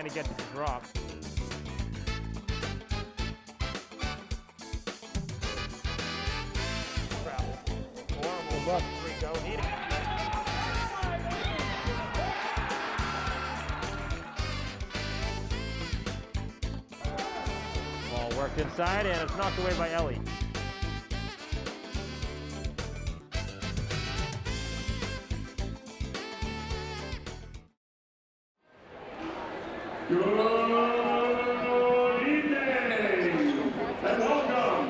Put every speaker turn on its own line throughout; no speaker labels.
trying to get to the drop. Travel. Horrible. Rico needing. Ball worked inside and it's knocked away by Ellie.
Good evening and welcome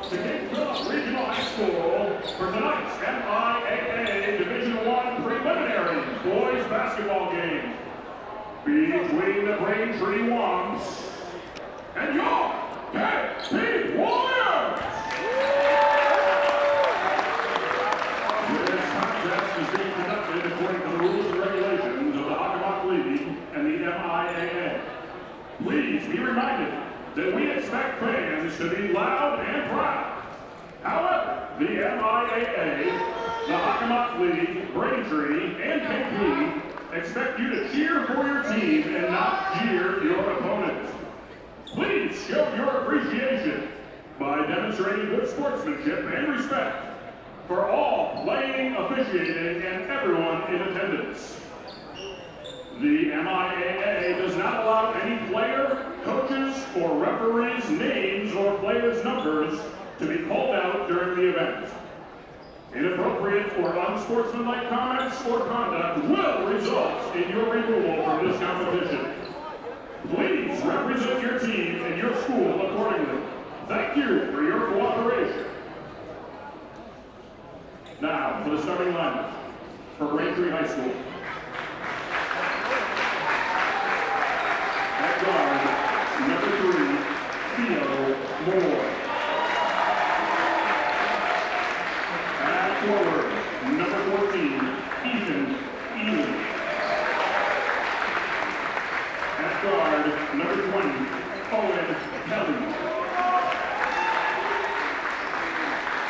to King's Regional High School for tonight's MIAA Division I preliminary boys basketball game between the Braintree Wumps and your KP Warriors. This contest is being conducted according to the rules and regulations of the Hockomock League and the MIAA. Please be reminded that we expect fans to be loud and proud. However, the MIAA, the Hockomock League, Braintree, and KP expect you to cheer for your team and not jeer your opponent. Please show your appreciation by demonstrating good sportsmanship and respect for all playing, officiating, and everyone in attendance. The MIAA does not allow any player, coaches, or referees' names or players' numbers to be called out during the event. Inappropriate or unsportsmanlike comments or conduct will result in your removal from this competition. Please represent your team and your school accordingly. Thank you for your cooperation. Now, for the starting lineup for Braintree High School. At guard, number 3, Theo Moore. At forward, number 14, Ethan Ely. At guard, number 20, Owen Kelly.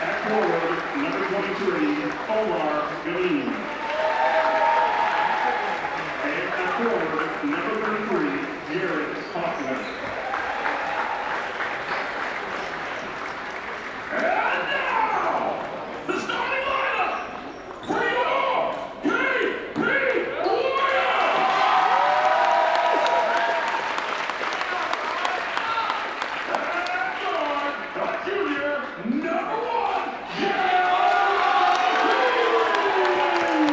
At forward, number 23, Omar Galeen. And at forward, number 33, Jared Hoffman. And now, the starting lineup for your KP Warriors! At guard, the junior, number 1, Jared Hoffman.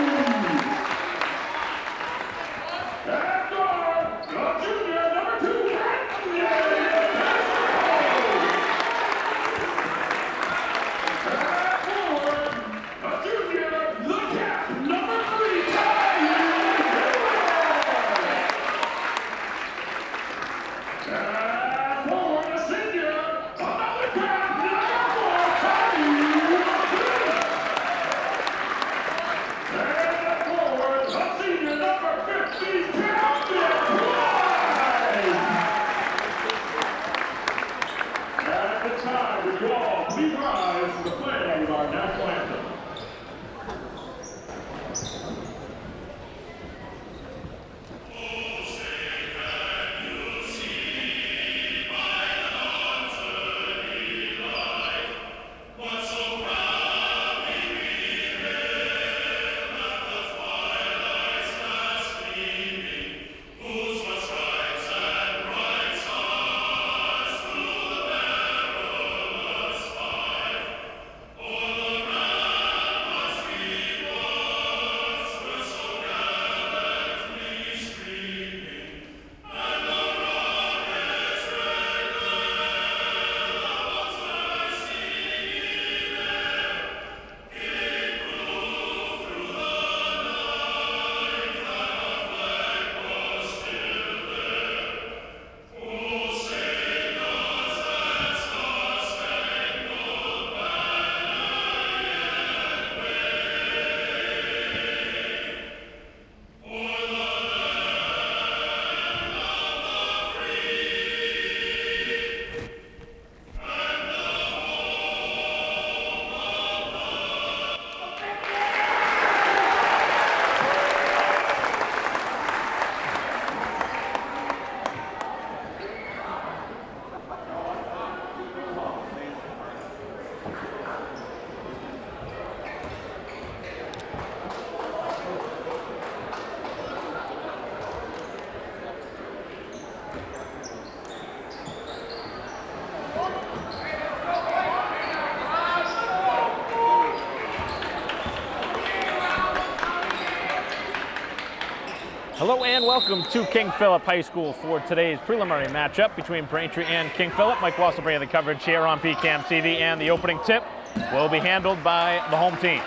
Hello and welcome to King Philip High School for today's preliminary matchup between Braintree and King Philip. Mike Wassel bringing the coverage here on PCAM TV, and the opening tip will be handled by the home team,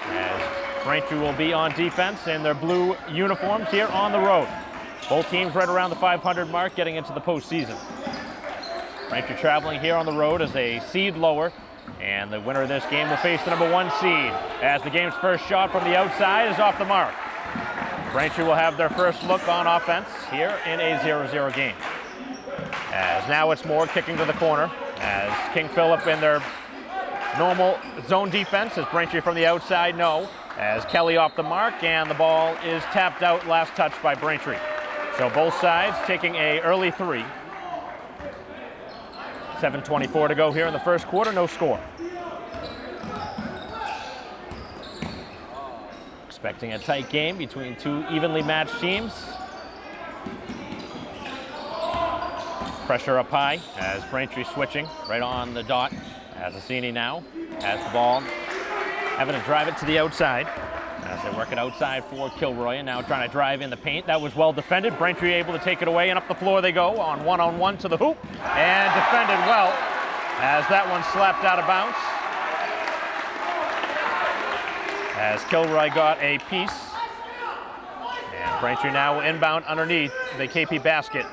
as Braintree will be on defense in their blue uniforms here on the road. Both teams right around the 500 mark, getting into the postseason. Braintree traveling here on the road as a seed lower, and the winner of this game will face the number 1 seed, as the game's first shot from the outside is off the mark. Braintree will have their first look on offense here in a 0-0 game. As now it's Moore kicking to the corner, as King Philip in their normal zone defense, as Braintree from the outside, no, as Kelly off the mark, and the ball is tapped out, last touch by Braintree. So both sides taking a early 3. 7:24 to go here in the first quarter, no score. Expecting a tight game between two evenly matched teams. Pressure up high as Braintree switching right on the dot. As Assini now has the ball, having to drive it to the outside as they work it outside for Kilroy, and now trying to drive in the paint. That was well defended. Braintree able to take it away, and up the floor they go on one-on-one to the hoop, and defended well as that one slapped out of bounds. As Kilroy got a piece, and Braintree now inbound underneath the KP basket.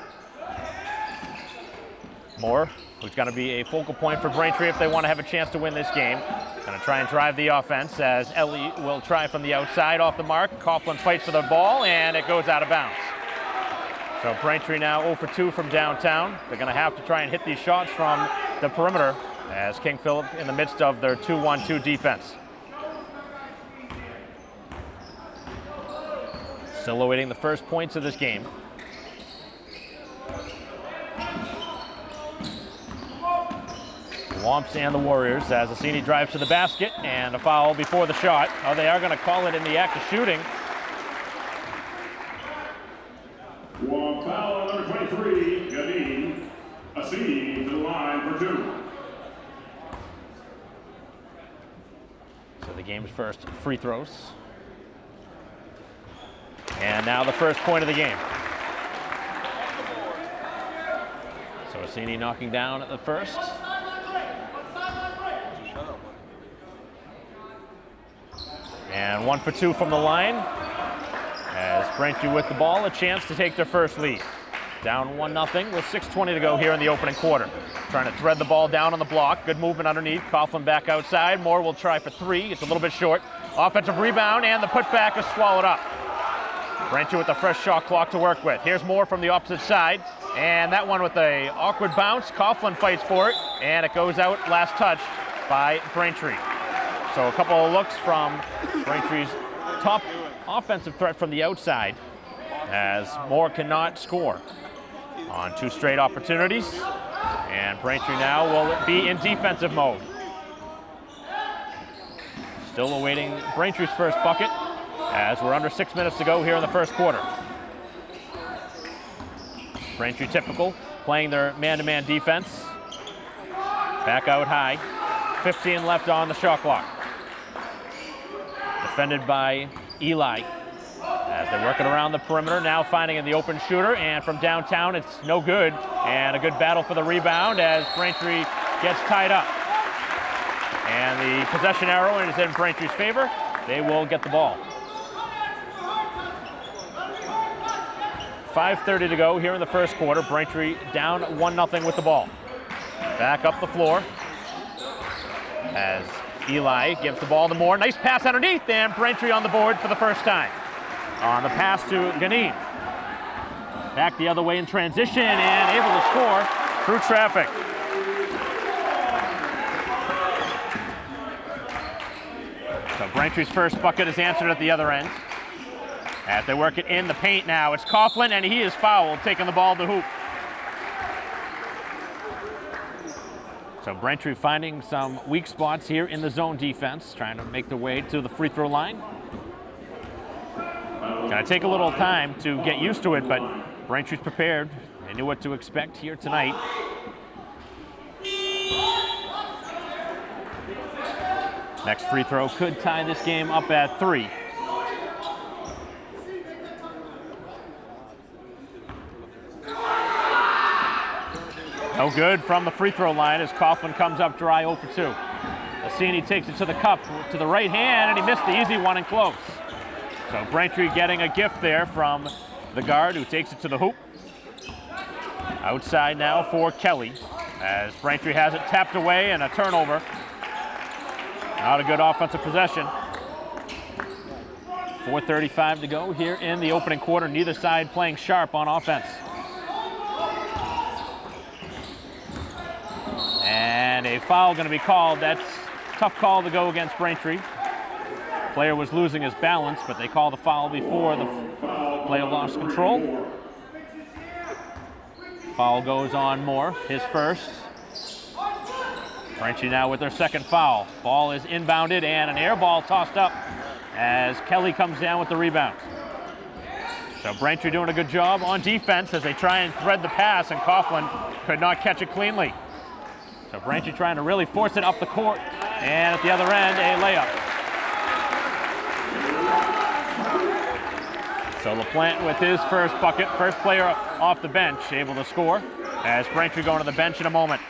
Moore, who's going to be a focal point for Braintree if they want to have a chance to win this game. Going to try and drive the offense as Ellie will try from the outside off the mark. Coughlin fights for the ball, and it goes out of bounds. So Braintree now 0 for 2 from downtown. They're going to have to try and hit these shots from the perimeter as King Philip in the midst of their 2-1-2 defense. Still awaiting the first points of this game. Womps and the Warriors as Assini drives to the basket, and a foul before the shot. Oh, they are going to call it in the act of shooting.
One foul on number 23, Gavin. Assini to the line for 2.
So the game's first free throws. And now the first point of the game. So Assini knocking down at the first. And 1 for 2 from the line as Braintree with the ball, a chance to take their first lead. Down 1-0 with 6:20 to go here in the opening quarter. Trying to thread the ball down on the block. Good movement underneath. Coughlin back outside. Moore will try for 3. It's a little bit short. Offensive rebound, and the putback is swallowed up. Braintree with a fresh shot clock to work with. Here's Moore from the opposite side, and that one with a awkward bounce. Coughlin fights for it, and it goes out, last touch by Braintree. So a couple of looks from Braintree's top offensive threat from the outside, as Moore cannot score on 2 straight opportunities, and Braintree now will be in defensive mode. Still awaiting Braintree's first bucket, as we're under 6 minutes to go here in the first quarter. Braintree typical, playing their man-to-man defense. Back out high. 15 left on the shot clock. Defended by Eli as they're working around the perimeter, now finding in the open shooter, and from downtown it's no good, and a good battle for the rebound as Braintree gets tied up. And the possession arrow is in Braintree's favor. They will get the ball. 5:30 to go here in the first quarter. Braintree down 1-0 with the ball. Back up the floor as Eli gives the ball to Moore. Nice pass underneath, and Braintree on the board for the first time. On the pass to Ganin. Back the other way in transition, and able to score through traffic. So Braintree's first bucket is answered at the other end. As they work it in the paint now, it's Coughlin, and he is fouled, taking the ball to the hoop. So Braintree finding some weak spots here in the zone defense, trying to make their way to the free throw line. Gonna take a little time to get used to it, but Braintree's prepared. They knew what to expect here tonight. Next free throw could tie this game up at 3. No good from the free throw line as Coughlin comes up dry 0 for 2. Assini takes it to the cup, to the right hand, and he missed the easy one and close. So Braintree getting a gift there from the guard who takes it to the hoop. Outside now for Kelly as Braintree has it tapped away and a turnover. Not a good offensive possession. 4:35 to go here in the opening quarter. Neither side playing sharp on offense. And a foul going to be called. That's a tough call to go against Braintree. Player was losing his balance, but they call the foul before the player lost control. Foul goes on Moore, his first. Braintree now with their second foul. Ball is inbounded and an air ball tossed up as Kelly comes down with the rebound. So Braintree doing a good job on defense as they try and thread the pass, and Coughlin could not catch it cleanly. So Braintree trying to really force it up the court, and at the other end, a layup. So LaPlante with his first bucket, first player off the bench, able to score, as Braintree going to the bench in a moment.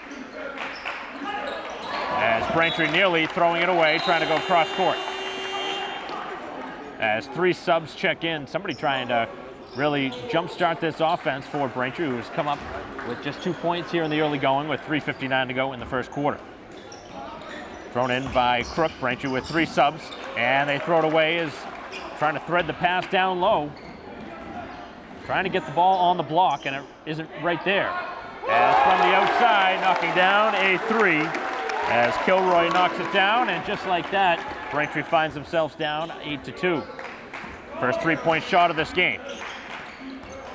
As Braintree nearly throwing it away, trying to go cross court. As 3 subs check in, somebody trying to really jumpstart this offense for Braintree, who has come up with just 2 points here in the early going with 3:59 to go in the first quarter. Thrown in by Crook. Braintree with 3 subs, and they throw it away as trying to thread the pass down low. Trying to get the ball on the block, and it isn't right there. As from the outside, knocking down a 3, as Kilroy knocks it down, and just like that, Braintree finds themselves down 8-2. First 3-point shot of this game.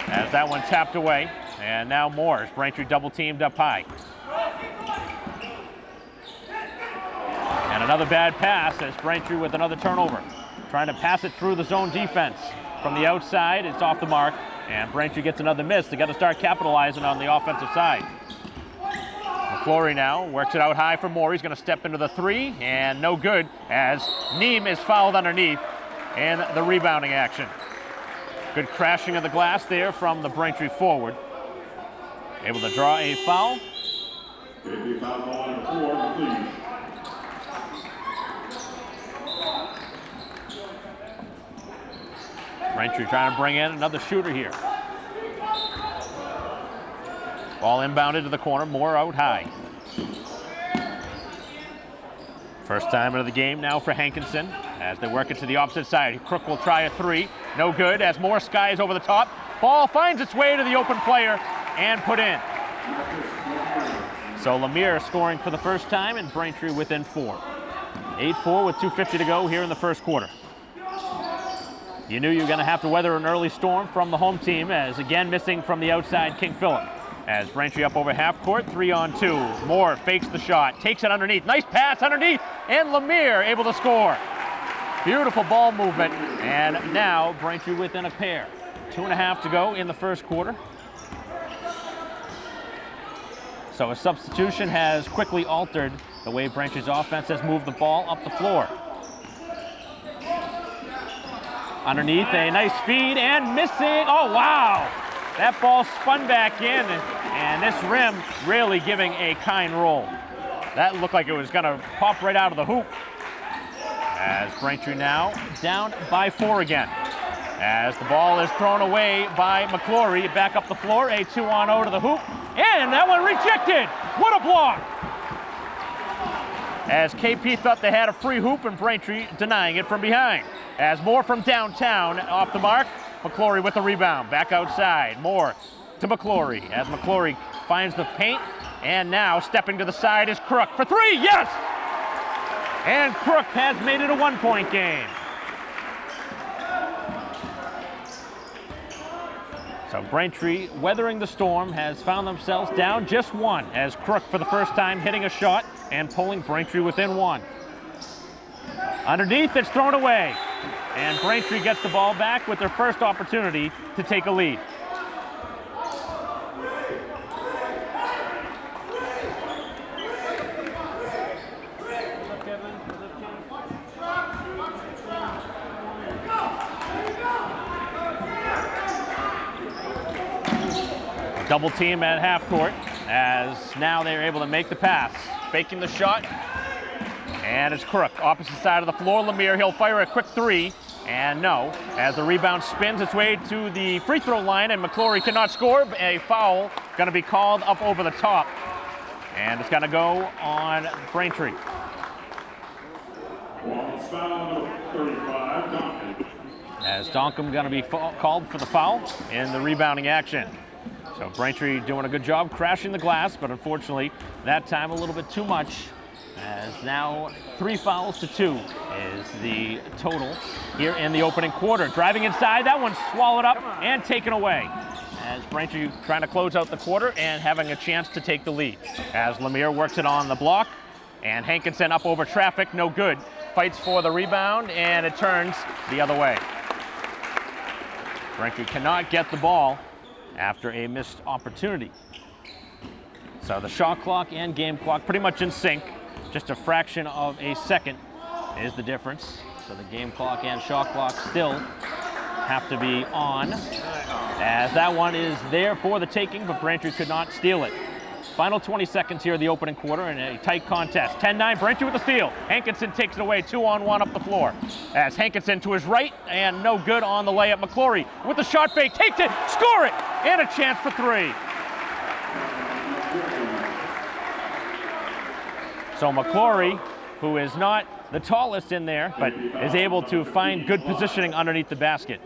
As that one tapped away, and now Moore. Braintree double teamed up high. And another bad pass as Braintree with another turnover. Trying to pass it through the zone defense. From the outside, it's off the mark, and Braintree gets another miss. They got to start capitalizing on the offensive side. McClory now works it out high for Moore. He's going to step into the 3, and no good as Neem is fouled underneath in the rebounding action. Good crashing of the glass there from the Braintree forward. Able to draw a foul. Braintree trying to bring in another shooter here. Ball inbounded to the corner, Moore out high. First time into the game now for Hankinson as they work it to the opposite side. Crook will try a 3, no good as Moore skies over the top. Ball finds its way to the open player and put in. So Lemire scoring for the first time and Braintree within 4. 8-4 with 2:50 to go here in the first quarter. You knew you were going to have to weather an early storm from the home team as again missing from the outside King Philip. As Braintree up over half court, 3-on-2. Moore fakes the shot, takes it underneath. Nice pass underneath, and Lemire able to score. Beautiful ball movement, and now Braintree within a pair. 2.5 to go in the first quarter. So a substitution has quickly altered the way Braintree's offense has moved the ball up the floor. Underneath, a nice feed, and missing. Oh, wow! That ball spun back in, and this rim really giving a kind roll. That looked like it was going to pop right out of the hoop. As Braintree now down by 4 again. As the ball is thrown away by McClory, back up the floor, a 2-on-0 to the hoop, and that one rejected. What a block! As KP thought they had a free hoop, and Braintree denying it from behind. As Moore from downtown off the mark, McClory with the rebound, back outside. Moore to McClory as McClory finds the paint, and now stepping to the side is Crook for 3, yes! And Crook has made it a 1-point game. So Braintree, weathering the storm, has found themselves down just 1 as Crook for the first time hitting a shot and pulling Braintree within 1. Underneath, it's thrown away. And Braintree gets the ball back with their first opportunity to take a lead. Double team at half court. as now they're able to make the pass. Faking the shot, and it's Crook, opposite side of the floor. Lemire, he'll fire a quick three, and no, as the rebound spins its way to the free throw line, and McClory cannot score. A foul going to be called up over the top, and it's going to go on Braintree.
Foul 35, Duncan.
As Donkham going to be called for the foul in the rebounding action. So Braintree doing a good job crashing the glass, but unfortunately that time a little bit too much, as now 3 fouls to 2 is the total here in the opening quarter. Driving inside, that one's swallowed up and taken away, as Braintree trying to close out the quarter and having a chance to take the lead. As Lemire works it on the block, and Hankinson up over traffic, no good. Fights for the rebound, and it turns the other way. Braintree cannot get the ball after a missed opportunity. So the shot clock and game clock pretty much in sync. Just a fraction of a second is the difference. So the game clock and shot clock still have to be on, as that one is there for the taking, but Braintree could not steal it. Final 20 seconds here in the opening quarter in a tight contest. 10-9, Braintree with the steal. Hankinson takes it away, 2-on-1 up the floor. As Hankinson to his right, and no good on the layup. McClory with the shot fake, takes it, score it, and a chance for 3. So McClory, who is not the tallest in there, but is able to find good positioning underneath the basket.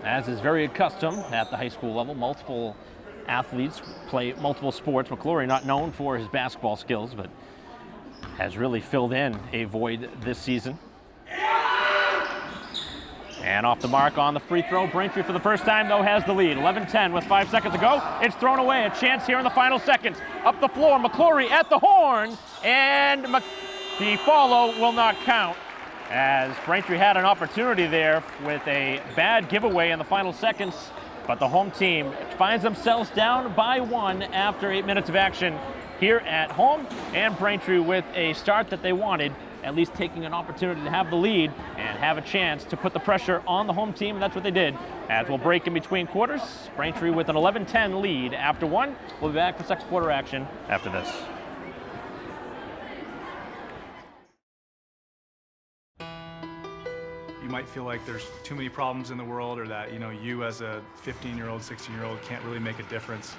As is very accustomed at the high school level, multiple athletes play multiple sports. McClory not known for his basketball skills, but has really filled in a void this season. And off the mark on the free throw. Braintree for the first time, though, has the lead. 11-10 with 5 seconds to go. It's thrown away. A chance here in the final seconds. Up the floor, McClory at the horn, and the follow will not count, as Braintree had an opportunity there with a bad giveaway in the final seconds, but the home team finds themselves down by 1 after 8 minutes of action here at home, and Braintree with a start that they wanted, at least taking an opportunity to have the lead and have a chance to put the pressure on the home team, and that's what they did. As we'll break in between quarters, Braintree with an 11-10 lead after 1. We'll be back for second quarter action after this.
You might feel like there's too many problems in the world, or that, you as a 15-year-old, 16-year-old can't really make a difference.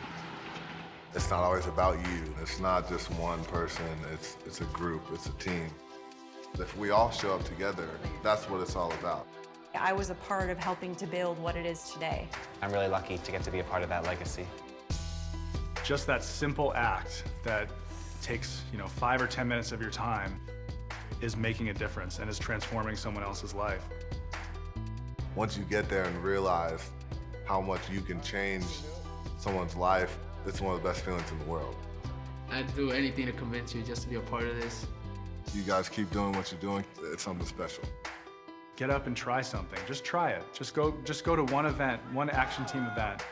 It's not always about you. It's not just one person. It's a group. It's a team. If we all show up together, that's what it's all about.
I was a part of helping to build what it is today.
I'm really lucky to get to be a part of that legacy.
Just that simple act that takes, 5 or 10 minutes of your time is making a difference and is transforming someone else's life.
Once you get there and realize how much you can change someone's life, it's one of the best feelings in the world.
I'd do anything to convince you just to be a part of this.
You guys keep doing what you're doing, it's something special.
Get up and try something. Just try it. Just go to one event, one action team event.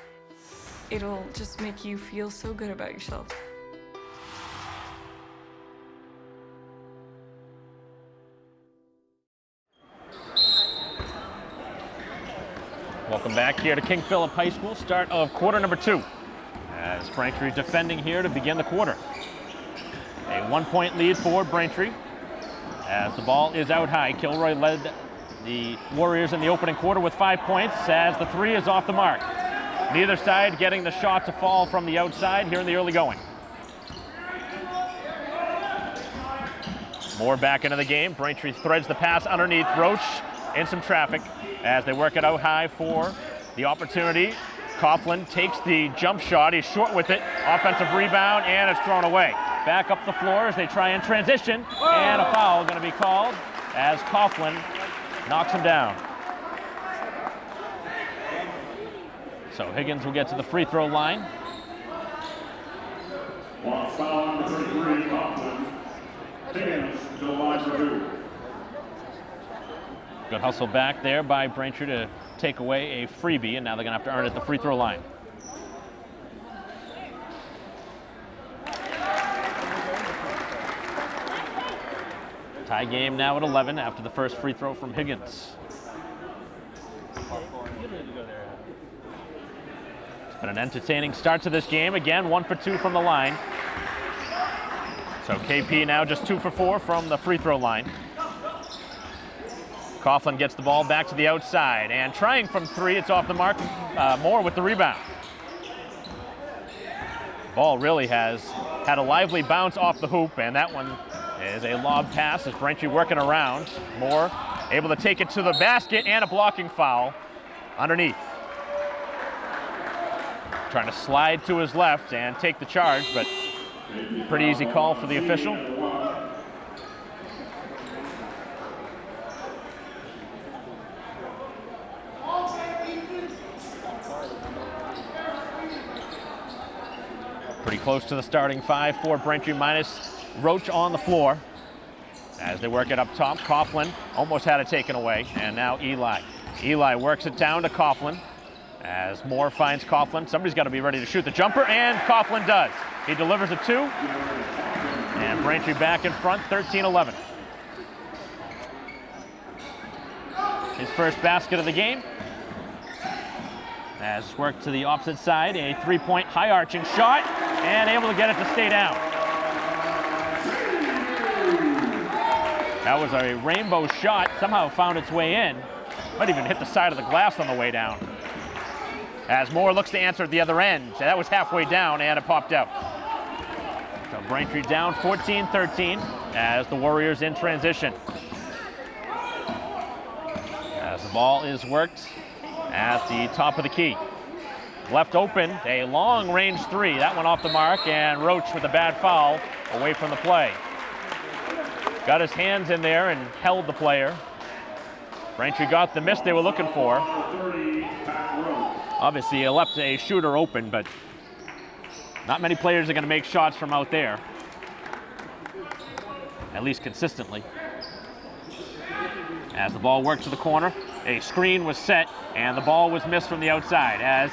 It'll just make you feel so good about yourself.
Welcome back here to King Philip High School, start of quarter number 2. As Braintree defending here to begin the quarter. A 1-point lead for Braintree. As the ball is out high, Kilroy led the Warriors in the opening quarter with 5 points, as the 3 is off the mark. Neither side getting the shot to fall from the outside here in the early going. Moore back into the game. Braintree threads the pass underneath Roach in some traffic as they work it out high for the opportunity. Coughlin takes the jump shot. He's short with it. Offensive rebound, and it's thrown away. Back up the floor as they try and transition, and a foul going to be called as Coughlin knocks him down. So Higgins will get to the free throw line.
Foul number 33, Coughlin. Higgins to the line for 2.
Good hustle back there by Braintree to take away a freebie, and now they're going to have to earn it at the free throw line. Tie game now at 11 after the first free throw from Higgins. You don't need to go there. But an entertaining start to this game. Again, 1 for 2 from the line. So KP now just 2 for 4 from the free throw line. Coughlin gets the ball back to the outside and trying from 3, it's off the mark. Moore with the rebound. Ball really has had a lively bounce off the hoop, and that one is a lob pass as Braintree working around. Moore able to take it to the basket and a blocking foul underneath. Trying to slide to his left and take the charge, but pretty easy call for the official. Pretty close to the starting 5 for Braintree, minus Roach on the floor. As they work it up top, Coughlin almost had it taken away, and now Eli. Eli works it down to Coughlin. As Moore finds Coughlin, somebody's got to be ready to shoot the jumper, and Coughlin does. He delivers a 2, and Braintree back in front, 13-11. His first basket of the game. As worked to the opposite side, a 3-point high arching shot, and able to get it to stay down. That was a rainbow shot, somehow found its way in. Might even hit the side of the glass on the way down. As Moore looks to answer at the other end. That was halfway down, and it popped out. So Braintree down 14-13 as the Warriors in transition. As the ball is worked at the top of the key. Left open, a long range 3. That went off the mark, and Roach with a bad foul away from the play. Got his hands in there and held the player. Braintree got the miss they were looking for. Obviously, he left a shooter open, but not many players are going to make shots from out there, at least consistently. As the ball worked to the corner, a screen was set, and the ball was missed from the outside. As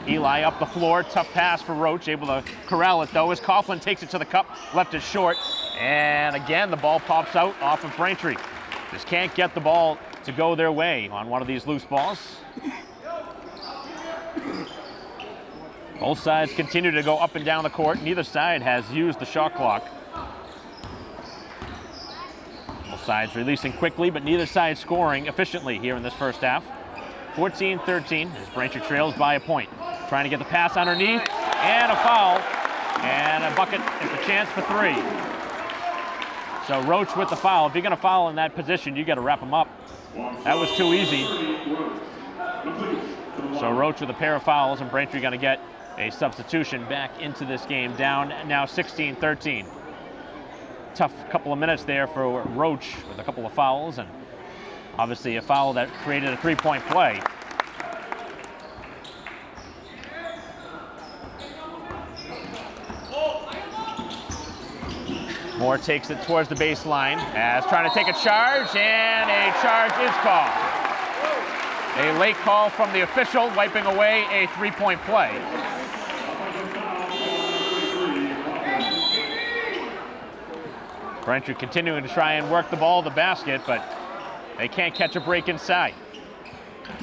Eli up the floor, tough pass for Roach, able to corral it though, as Coughlin takes it to the cup, left it short, and again the ball pops out off of Braintree. Just can't get the ball to go their way on one of these loose balls. Both sides continue to go up and down the court. Neither side has used the shot clock. Both sides releasing quickly, but neither side scoring efficiently here in this first half. 14-13 as Braintree trails by a point. Trying to get the pass underneath, and a foul, and a bucket is a chance for 3. So Roach with the foul. If you're going to foul in that position, you got to wrap him up. That was too easy. So Roach with a pair of fouls, and Braintree going to get a substitution back into this game, down now 16-13. Tough couple of minutes there for Roach with a couple of fouls, and obviously a foul that created a 3-point play. Moore takes it towards the baseline as trying to take a charge, and a charge is called. A late call from the official, wiping away a 3-point play. Braintree continuing to try and work the ball to the basket, but they can't catch a break inside.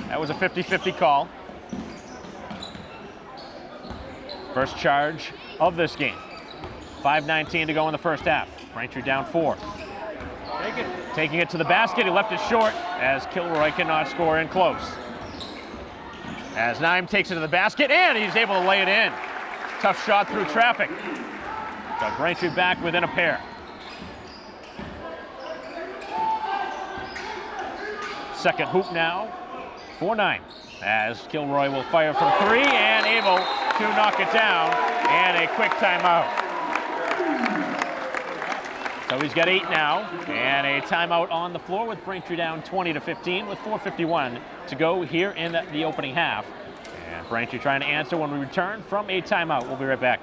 That was a 50-50 call. First charge of this game. 5:19 to go in the first half. Braintree down 4. Taking it to the basket, he left it short as Kilroy cannot score in close. As Naim takes it to the basket, and he's able to lay it in. Tough shot through traffic. So Braintree back within a pair. Second hoop now for Naim, as Kilroy will fire from 3 and able to knock it down, and a quick timeout. So he's got 8 now, and a timeout on the floor with Braintree down 20-15 with 4:51 to go here in the opening half. And Braintree trying to answer when we return from a timeout. We'll be right back.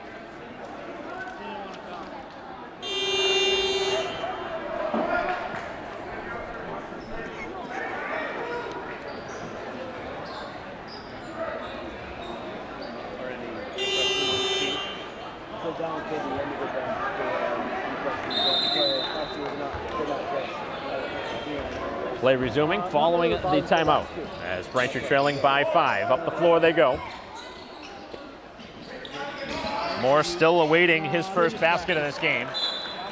Play resuming following the timeout as Braintree trailing by 5. Up the floor they go. Moore still awaiting his first basket of this game.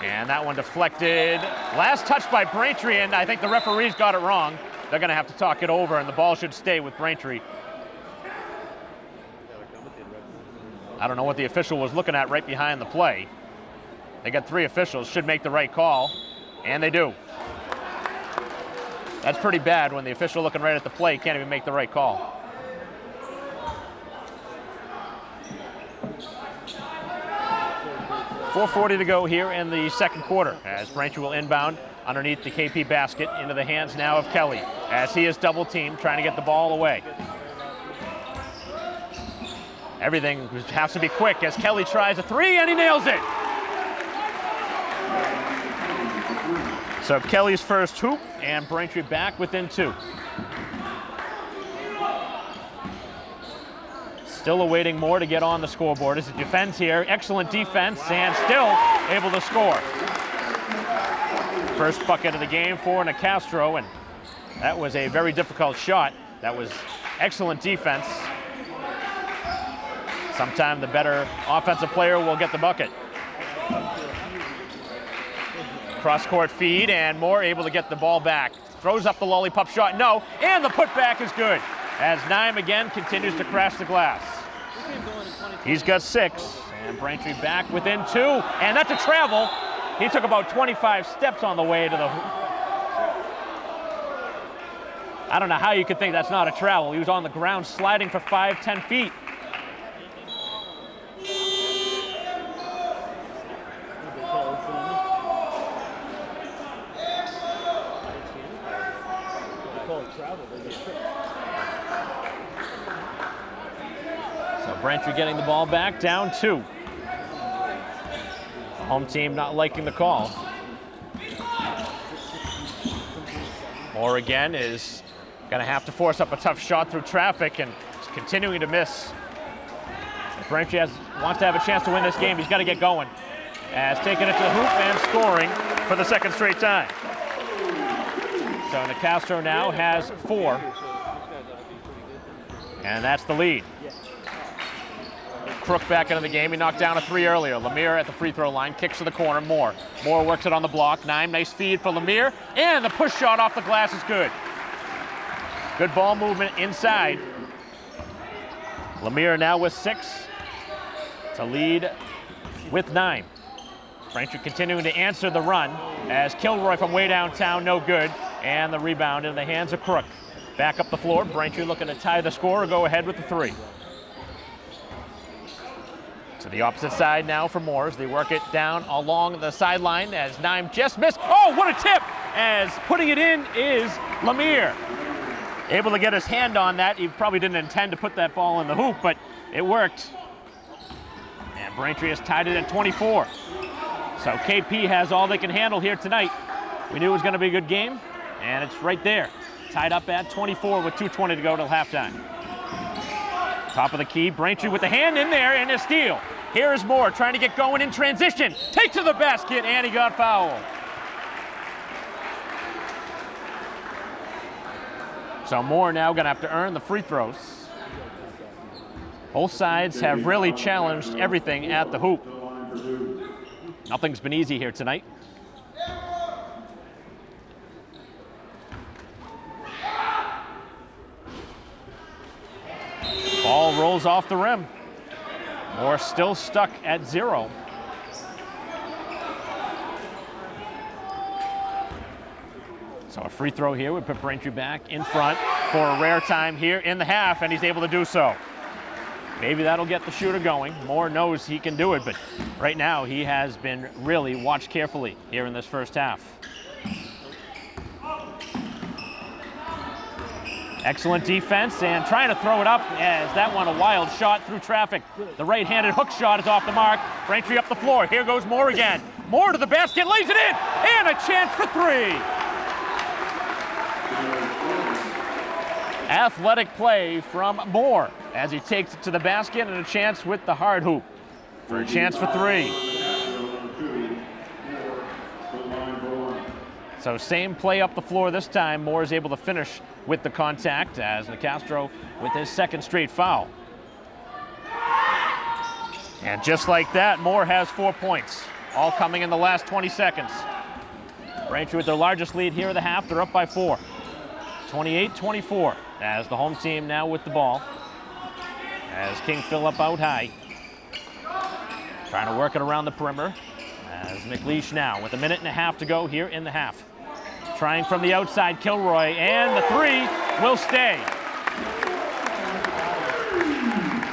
And that one deflected. Last touch by Braintree, and I think the referees got it wrong. They're going to have to talk it over, and the ball should stay with Braintree. I don't know what the official was looking at right behind the play. They got 3 officials, should make the right call, and they do. That's pretty bad when the official looking right at the play can't even make the right call. .440 to go here in the second quarter as Braintree will inbound underneath the KP basket into the hands now of Kelly as he is double teamed trying to get the ball away. Everything has to be quick as Kelly tries a 3 and he nails it. So Kelly's first hoop and Braintree back within 2. Still awaiting Moore to get on the scoreboard as he defends here. Excellent defense and still able to score. First bucket of the game for Nicastro, and that was a very difficult shot. That was excellent defense. Sometime the better offensive player will get the bucket. Cross-court feed, and Moore able to get the ball back. Throws up the lollipop shot, no, and the putback is good. As Naim again continues to crash the glass. He's got 6, and Braintree back within 2, and that's a travel. He took about 25 steps on the way to the hoop. I don't know how you could think that's not a travel. He was on the ground sliding for 5-10 feet. So Braintree getting the ball back, down 2. Home team not liking the call. Moore again is going to have to force up a tough shot through traffic and is continuing to miss. If Braintree wants to have a chance to win this game, he's got to get going. As taking it to the hoop and scoring for the second straight time. So Nicastro now has 4. And that's the lead. Crook back into the game. He knocked down a 3 earlier. Lemire at the free throw line, kicks to the corner. Moore works it on the block. Naim, nice feed for Lemire. And the push shot off the glass is good. Good ball movement inside. Lemire now with 6 to lead with 9. Braintree continuing to answer the run as Kilroy from way downtown, no good. And the rebound in the hands of Crook. Back up the floor. Braintree looking to tie the score or go ahead with the 3. To the opposite side now for Moore as they work it down along the sideline as Naim just missed. Oh, what a tip! As putting it in is Lemire. Able to get his hand on that. He probably didn't intend to put that ball in the hoop, but it worked. And Braintree has tied it at 24. So KP has all they can handle here tonight. We knew it was going to be a good game, and it's right there. Tied up at 24 with 2:20 to go till halftime. Top of the key, Braintree with the hand in there and a steal. Here is Moore trying to get going in transition. Take to the basket, and he got fouled. So Moore now going to have to earn the free throws. Both sides have really challenged everything at the hoop. Nothing's been easy here tonight. Ball rolls off the rim. Moore still stuck at 0. So a free throw here would put Braintree back in front for a rare time here in the half, and he's able to do so. Maybe that'll get the shooter going. Moore knows he can do it, but right now he has been really watched carefully here in this first half. Excellent defense and trying to throw it up as that one a wild shot through traffic. The right-handed hook shot is off the mark. Braintree up the floor. Here goes Moore again. Moore to the basket, lays it in, and a chance for 3. Athletic play from Moore as he takes it to the basket and a chance with the hard hoop for a chance for 3. So same play up the floor this time. Moore is able to finish with the contact as Nicastro with his second straight foul. And just like that, Moore has 4 points, all coming in the last 20 seconds. Braintree with their largest lead here of the half. They're up by 4. 28-24 as the home team now with the ball. As King Philip out high. Trying to work it around the perimeter. As McLeish now with 1.5 minutes to go here in the half. Trying from the outside, Kilroy, and the 3 will stay.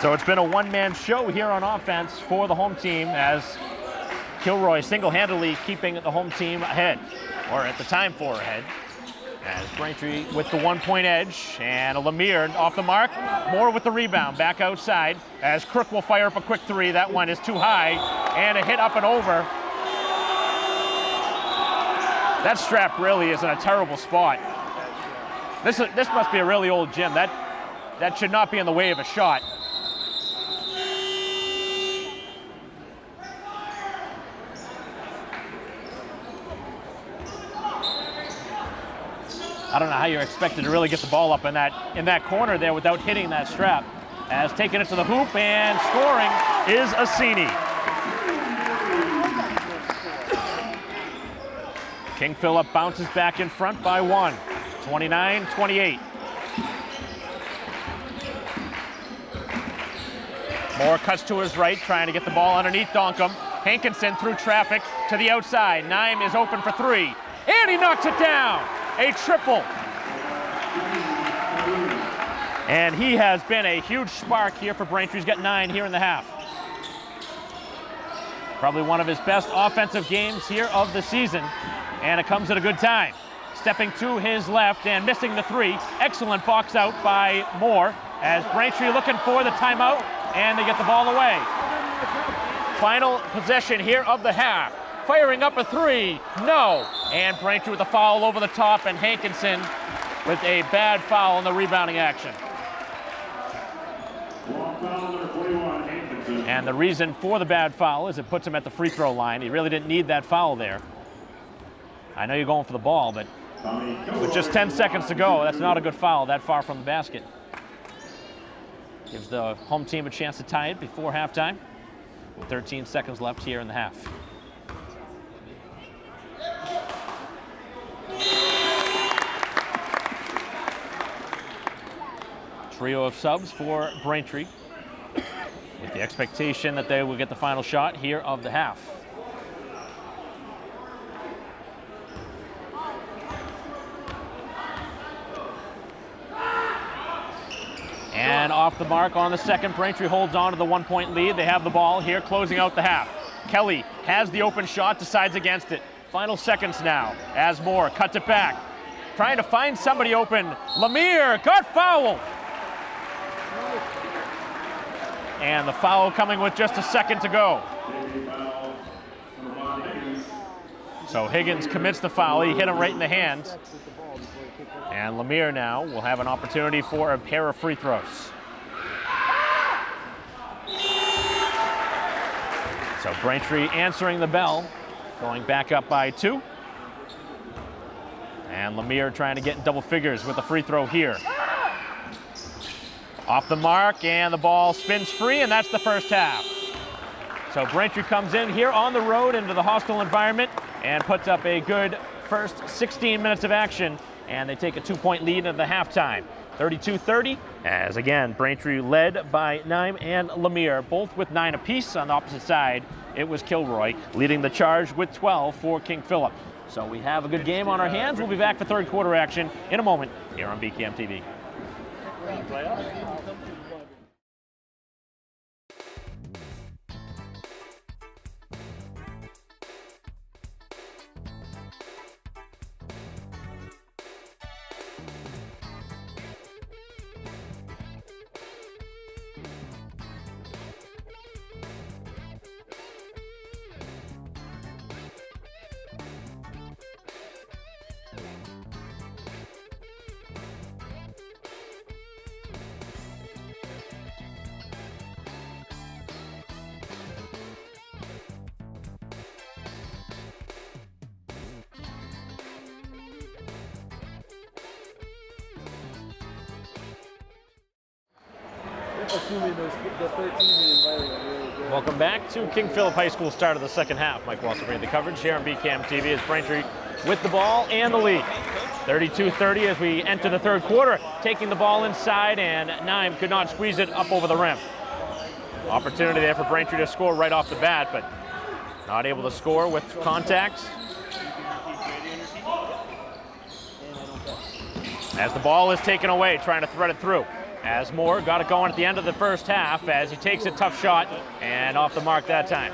So it's been a one-man show here on offense for the home team as Kilroy single-handedly keeping the home team ahead, or at the time 4 ahead. As Braintree with the 1-point edge, and Lemire off the mark. Moore with the rebound, back outside, as Crook will fire up a quick 3. That one is too high, and a hit up and over. That strap really is in a terrible spot. This must be a really old gym. That should not be in the way of a shot. I don't know how you're expected to really get the ball up in that corner there without hitting that strap. As taking it to the hoop and scoring is Assini. King Philip bounces back in front by 1, 29-28. Moore cuts to his right, trying to get the ball underneath Donkum. Hankinson through traffic to the outside. Nime is open for 3, and he knocks it down. A triple. And he has been a huge spark here for Braintree. He's got 9 here in the half. Probably one of his best offensive games here of the season, and it comes at a good time. Stepping to his left and missing the 3. Excellent box out by Moore as Braintree looking for the timeout, and they get the ball away. Final possession here of the half. Firing up a 3, no. And Braintree with a foul over the top, and Hankinson with a bad foul in the rebounding action. And the reason for the bad foul is it puts him at the free throw line. He really didn't need that foul there. I know you're going for the ball, but with just 10 seconds to go, that's not a good foul that far from the basket. Gives the home team a chance to tie it before halftime with 13 seconds left here in the half. Trio of subs for Braintree with the expectation that they will get the final shot here of the half. And off the mark on the second, Braintree holds on to the 1-point lead. They have the ball here closing out the half. Kelly has the open shot, decides against it. Final seconds now as Moore cuts it back. Trying to find somebody open. Lemire got fouled. And the foul coming with just a second to go. So Higgins commits the foul. He hit him right in the hands. And Lemire now will have an opportunity for a pair of free throws. So Braintree answering the bell, going back up by 2. And Lemire trying to get in double figures with a free throw here. Off the mark, and the ball spins free, and that's the first half. So Braintree comes in here on the road into the hostile environment and puts up a good first 16 minutes of action, and they take a 2-point lead into the halftime. 32-30, as again, Braintree led by Nime and Lemire, both with 9 apiece. On the opposite side, it was Kilroy leading the charge with 12 for King Philip. So we have a good game on our hands. We'll be back for third quarter action in a moment here on BCAM TV.
assuming the 13 we invited are really good.
Welcome back to King Philip High School, start of the second half. Mike Walsh bringing the coverage here on BCAM TV as Braintree with the ball and the lead. 32-30 as we enter the third quarter, taking the ball inside, and Nime could not squeeze it up over the rim. Opportunity there for Braintree to score right off the bat, but not able to score with contacts. As the ball is taken away, trying to thread it through. As Moore got it going at the end of the first half as he takes a tough shot and off the mark that time.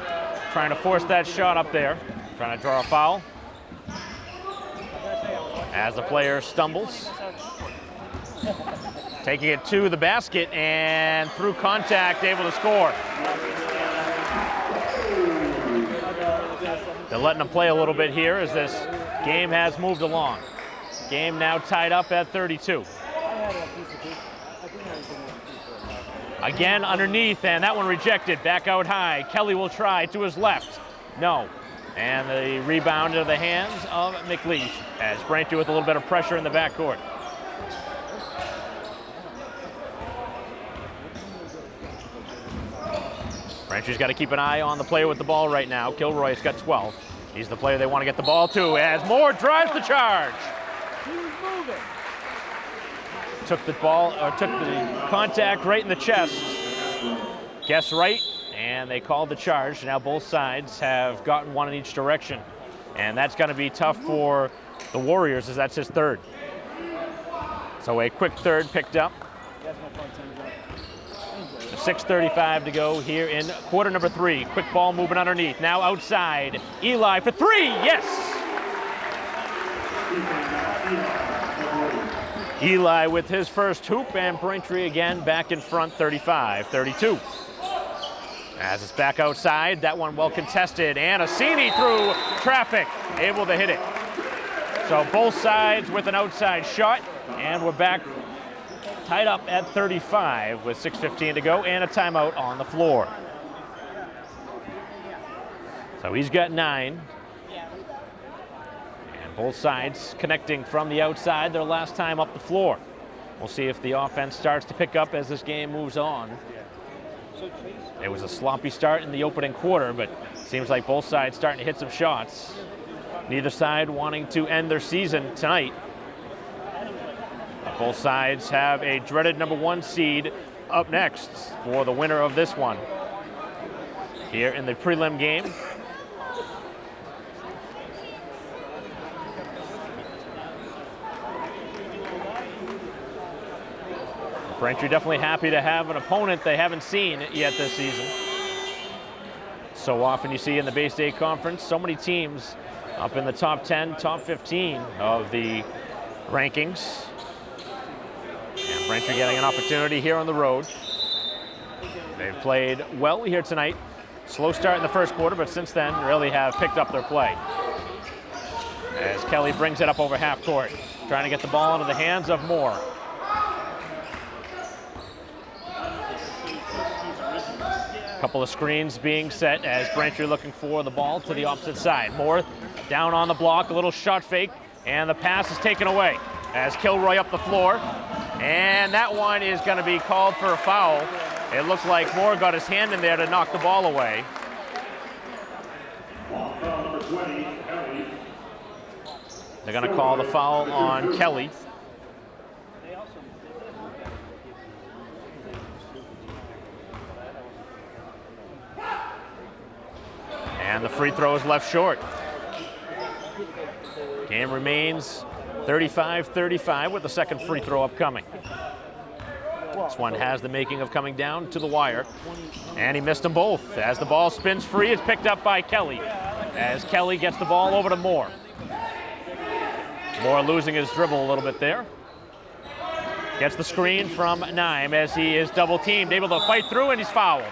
Trying to force that shot up there, trying to draw a foul. As the player stumbles. Taking it to the basket and through contact, able to score. They're letting him play a little bit here as this game has moved along. Game now tied up at 32. Again underneath, and that one rejected. Back out high. Kelly will try to his left. No. And the rebound into the hands of McLeish as Braintree with a little bit of pressure in the backcourt. Braintree's got to keep an eye on the player with the ball right now. Kilroy's got 12. He's the player they want to get the ball to as Moore drives the charge. Took the ball, or took the contact right in the chest. Guess right, and they called the charge. Now both sides have gotten one in each direction. And that's going to be tough for the Warriors as that's his third. So a quick third picked up. 6:35 to go here in quarter number 3. Quick ball moving underneath. Now outside. Eli for 3. Yes! Eli with his first hoop, and Braintree again back in front, 35-32. As it's back outside, that one well contested, and Assini through traffic, able to hit it. So both sides with an outside shot, and we're back tied up at 35 with 6:15 to go and a timeout on the floor. So he's got 9. And both sides connecting from the outside their last time up the floor. We'll see if the offense starts to pick up as this game moves on. It was a sloppy start in the opening quarter, but seems like both sides starting to hit some shots. Neither side wanting to end their season tonight. Both sides have a dreaded number 1 seed up next for the winner of this one. Here in the prelim game. Braintree definitely happy to have an opponent they haven't seen yet this season. So often you see in the Bay State Conference, so many teams up in the top 10, top 15 of the rankings. And Braintree getting an opportunity here on the road. They've played well here tonight. Slow start in the first quarter, but since then really have picked up their play. As Kelly brings it up over half court, trying to get the ball into the hands of Moore. Couple of screens being set as Braintree looking for the ball to the opposite side. Moore down on the block, a little shot fake, and the pass is taken away as Kilroy up the floor. And that one is going to be called for a foul. It looks like Moore got his hand in there to knock the ball away. They're going to call the foul on Kelly. And the free throw is left short. Game remains 35-35 with the second free throw upcoming. This one has the making of coming down to the wire. And he missed them both. As the ball spins free, it's picked up by Kelly. As Kelly gets the ball over to Moore. Moore losing his dribble a little bit there. Gets the screen from Nime as he is double teamed, able to fight through, and he's fouled.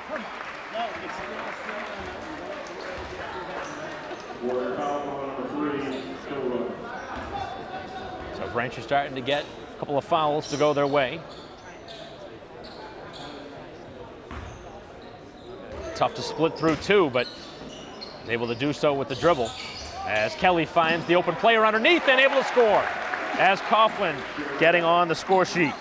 So Braintree starting to get a couple of fouls to go their way. Tough to split through 2, but is able to do so with the dribble. As Kelly finds the open player underneath and able to score. As Coughlin getting on the score sheet.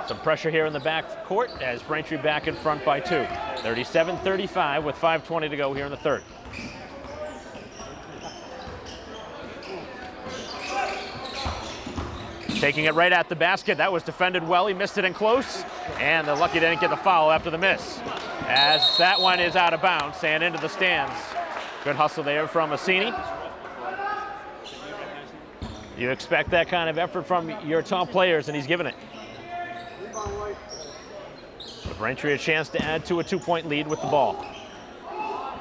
Some pressure here in the back court as Braintree back in front by 2. 37-35 with 5:20 to go here in the third. Taking it right at the basket. That was defended well. He missed it in close. And they're lucky they didn't get the foul after the miss. As that one is out of bounds and into the stands. Good hustle there from Assini. You expect that kind of effort from your top players, and he's given it. But Braintree a chance to add to a 2-point lead with the ball.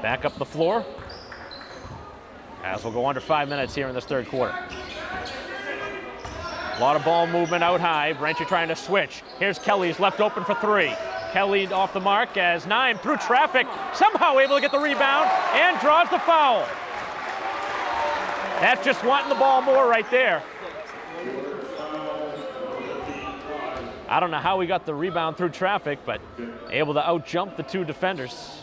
Back up the floor. As we'll go under 5 minutes here in this third quarter. A lot of ball movement out high. Braintree trying to switch. Here's Kelly's left open for 3. Kelly off the mark as Nime through traffic, somehow able to get the rebound and draws the foul. That's just wanting the ball more right there. I don't know how he got the rebound through traffic, but able to out-jump the 2 defenders.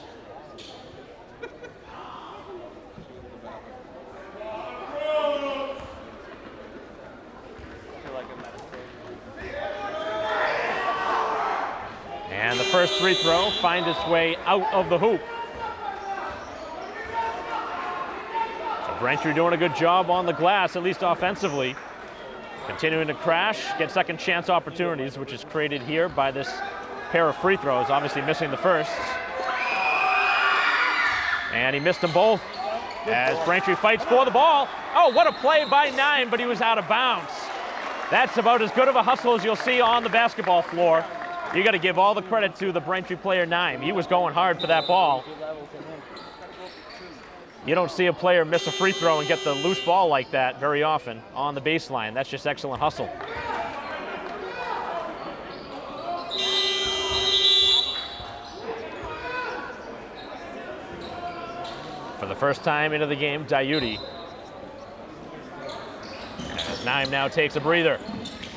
And the first free throw finds its way out of the hoop. So Braintree doing a good job on the glass, at least offensively. Continuing to crash, get second chance opportunities, which is created here by this pair of free throws, obviously missing the first. And he missed them both as Braintree fights for the ball. Oh, what a play by Nime, but he was out of bounds. That's about as good of a hustle as you'll see on the basketball floor. You got to give all the credit to the Braintree player, Nime. He was going hard for that ball. You don't see a player miss a free throw and get the loose ball like that very often on the baseline. That's just excellent hustle. For the first time into the game, Diuti. As Nime now takes a breather.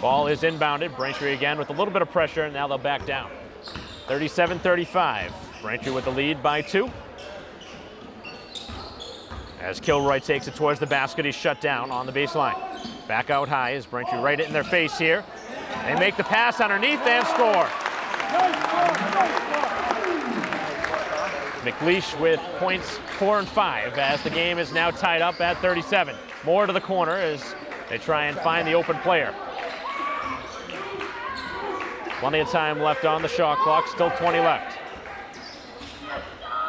Ball is inbounded. Braintree again with a little bit of pressure, and now they'll back down. 37-35. Braintree with the lead by 2. As Kilroy takes it towards the basket, he's shut down on the baseline. Back out high as Braintree right in their face here. They make the pass underneath and score. McLeish with points 4 and 5 as the game is now tied up at 37. More to the corner as they try and find the open player. Plenty of time left on the shot clock, still 20 left.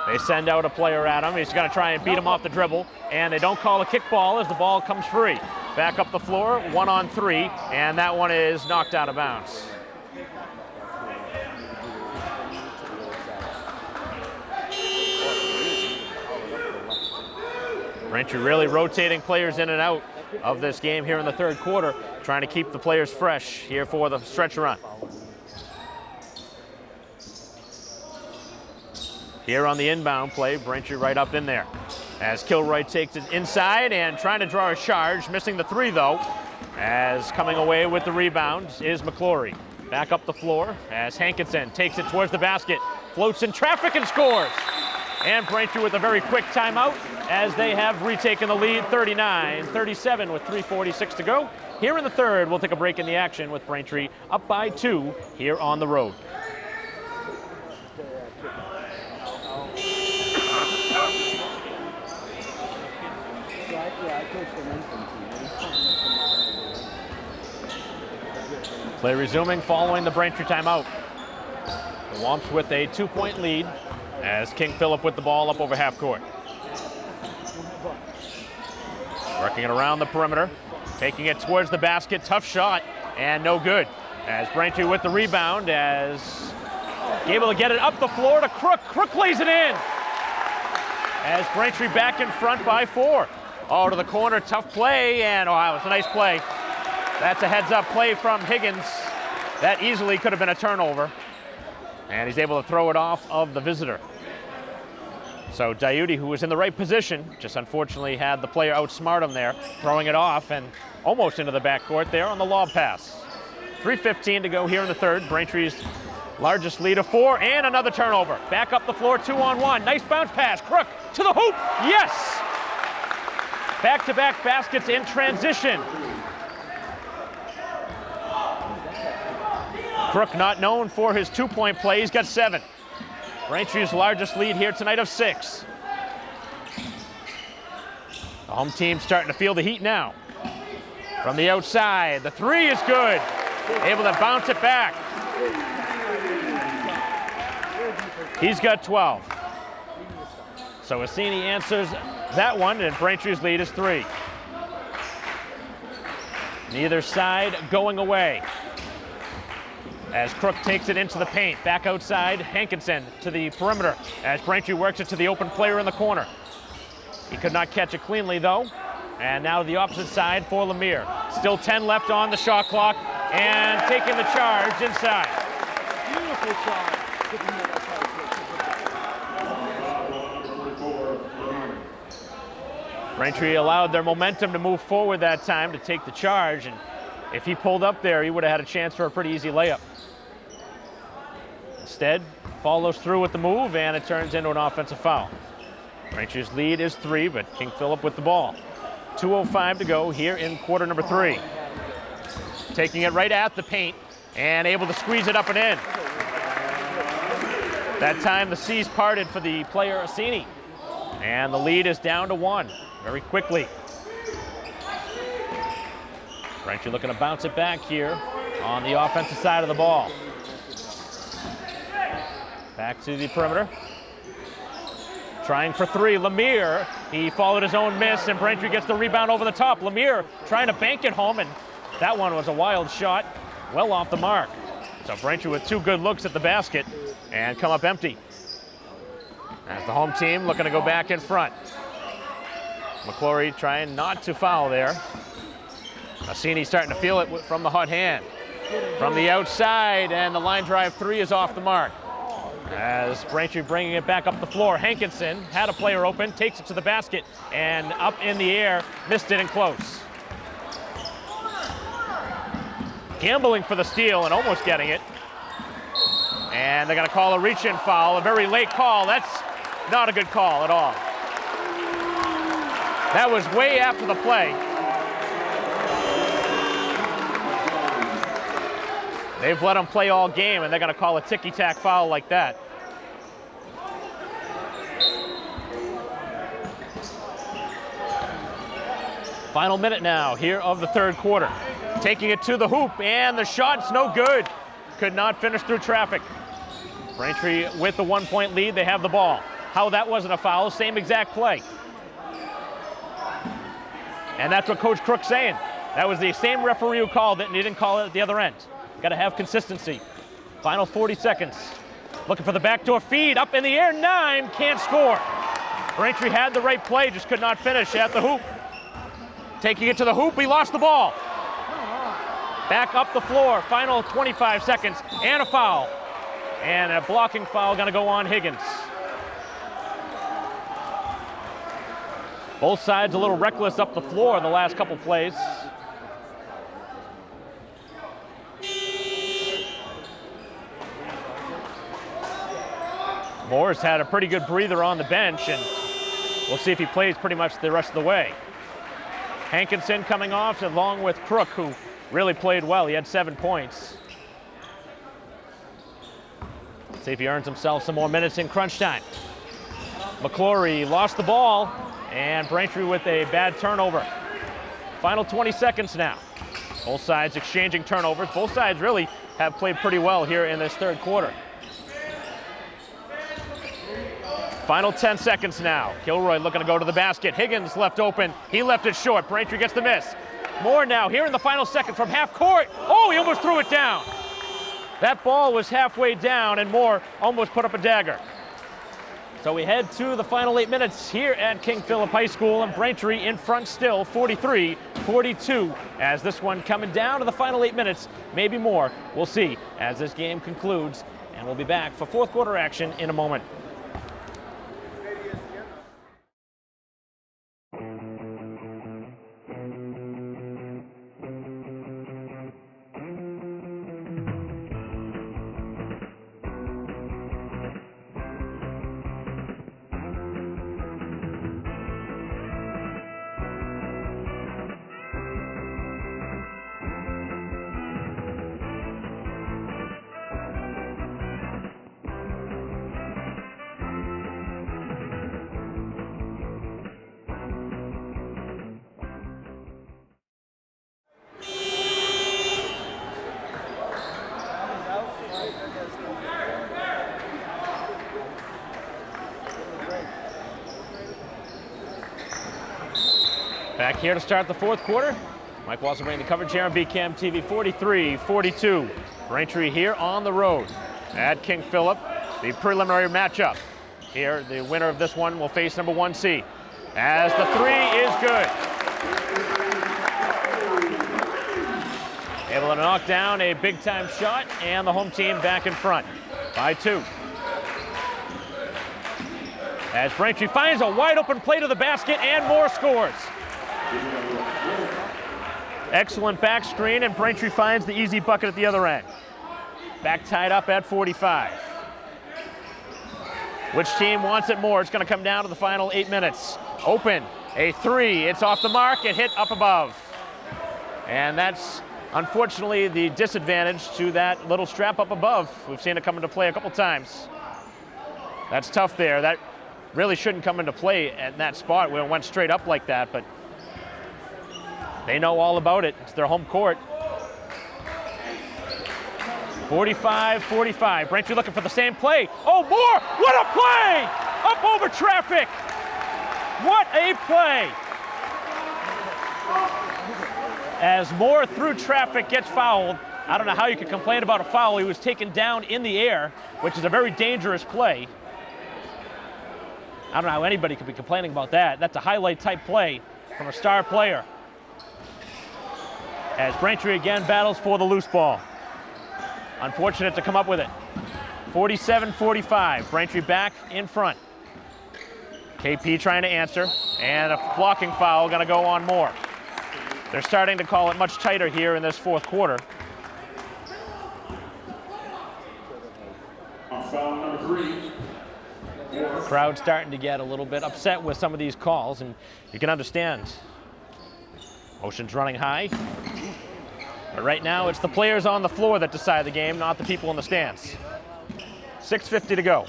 They send out a player at him. He's going to try and beat him off the dribble, and they don't call a kickball as the ball comes free. Back up the floor, 1-on-3, and that one is knocked out of bounds. Braintree really rotating players in and out of this game here in the third quarter, trying to keep the players fresh here for the stretch run. Here on the inbound play, Braintree right up in there. As Kilroy takes it inside and trying to draw a charge, missing the 3 though. As coming away with the rebound is McClory. Back up the floor as Hankinson takes it towards the basket, floats in traffic and scores. And Braintree with a very quick timeout as they have retaken the lead, 39-37 with 3:46 to go. Here in the third, we'll take a break in the action with Braintree up by 2 here on the road. Play resuming following the Braintree timeout. The Womps with a 2-point lead as King Philip with the ball up over half court. Working it around the perimeter, taking it towards the basket, tough shot, and no good. As Braintree with the rebound, as able to get it up the floor to Crook. Crook lays it in. As Braintree back in front by 4. Oh, to the corner, tough play, and wow, it's a nice play. That's a heads-up play from Higgins. That easily could have been a turnover. And he's able to throw it off of the visitor. So Diuti, who was in the right position, just unfortunately had the player outsmart him there, throwing it off and almost into the backcourt there on the lob pass. 3:15 to go here in the third. Braintree's largest lead of 4, and another turnover. Back up the floor, 2-on-1. Nice bounce pass. Crook to the hoop. Yes! Back-to-back baskets in transition. Crook not known for his 2-point play. He's got 7. Braintree's largest lead here tonight of 6. The home team starting to feel the heat now. From the outside, the 3 is good. Able to bounce it back. He's got 12. So Assini answers that one, and Braintree's lead is 3. Neither side going away. As Crook takes it into the paint, back outside, Hankinson to the perimeter as Braintree works it to the open player in the corner. He could not catch it cleanly though. And now to the opposite side for Lemire. Still 10 left on the shot clock and taking the charge inside.
Beautiful shot.
Braintree allowed their momentum to move forward that time to take the charge, and if he pulled up there, he would have had a chance for a pretty easy layup. Instead, follows through with the move, and it turns into an offensive foul. Braintree's lead is 3, but King Philip with the ball. 2:05 to go here in quarter number 3. Taking it right at the paint and able to squeeze it up and in. That time the seas parted for the player Assini, and the lead is down to 1 very quickly. Braintree looking to bounce it back here on the offensive side of the ball. Back to the perimeter. Trying for 3, Lemire. He followed his own miss, and Braintree gets the rebound over the top. Lemire trying to bank it home, and that one was a wild shot, well off the mark. So Braintree with 2 good looks at the basket and come up empty. As the home team looking to go back in front. McClory trying not to foul there. Assini starting to feel it from the hot hand. From the outside, and the line drive 3 is off the mark. As Braintree bringing it back up the floor. Hankinson had a player open, takes it to the basket, and up in the air, missed it and close. Gambling for the steal and almost getting it. And they're gonna call a reach-in foul, a very late call. That's not a good call at all. That was way after the play. They've let him play all game, and they're going to call a ticky-tack foul like that. Final minute now here of the 3rd quarter. Taking it to the hoop, and the shot's no good. Could not finish through traffic. Braintree with the 1-point lead, they have the ball. How that wasn't a foul, same exact play. And that's what Coach Crook's saying. That was the same referee who called it, and he didn't call it at the other end. Got to have consistency. Final 40 seconds. Looking for the backdoor feed, up in the air, 9, can't score. Braintree had the right play, just could not finish at the hoop. Taking it to the hoop, he lost the ball. Back up the floor, final 25 seconds, and a foul. And a blocking foul gonna go on Higgins. Both sides a little reckless up the floor in the last couple plays. Moore's had a pretty good breather on the bench, and we'll see if he plays pretty much the rest of the way. Hankinson coming off along with Crook, who really played well. He had 7 points. See if he earns himself some more minutes in crunch time. McClory lost the ball, and Braintree with a bad turnover. Final 20 seconds now. Both sides exchanging turnovers. Both sides really have played pretty well here in this 3rd quarter. Final 10 seconds now. Kilroy looking to go to the basket. Higgins left open. He left it short. Braintree gets the miss. Moore now here in the final second from half court. Oh, he almost threw it down. That ball was halfway down, and Moore almost put up a dagger. So we head to the final 8 minutes here at King Philip High School, and Braintree in front still, 43-42, as this one coming down to the final 8 minutes, maybe more. We'll see as this game concludes, and we'll be back for 4th quarter action in a moment. Back here to start the fourth quarter. Mike Walser bringing the coverage here on BCAM TV. 43-42. Braintree here on the road at King Philip. The preliminary matchup. Here, the winner of this one will face number 1 seed. As the three is good. Able to knock down a big-time shot, and the home team back in front by 2. As Braintree finds a wide-open play to the basket, and more scores. Excellent back screen, and Braintree finds the easy bucket at the other end. Back tied up at 45. Which team wants it more? It's going to come down to the final 8 minutes. Open, a 3. It's off the mark. It hit up above. And that's unfortunately the disadvantage to that little strap up above. We've seen it come into play a couple times. That's tough there. That really shouldn't come into play at that spot where it went straight up like that, but they know all about it. It's their home court. 45-45. Braintree looking for the same play. Oh, more! What a play! Up over traffic! What a play! As Moore through traffic gets fouled. I don't know how you could complain about a foul. He was taken down in the air, which is a very dangerous play. I don't know how anybody could be complaining about that. That's a highlight type play from a star player. As Braintree again battles for the loose ball. Unfortunate to come up with it. 47-45, Braintree back in front. KP trying to answer, and a blocking foul gonna go on Moore. They're starting to call it much tighter here in this fourth quarter.
Foul number 3.
Crowd starting to get a little bit upset with some of these calls, and you can understand. Motion's running high. But right now, it's the players on the floor that decide the game, not the people in the stands. 6:50 to go.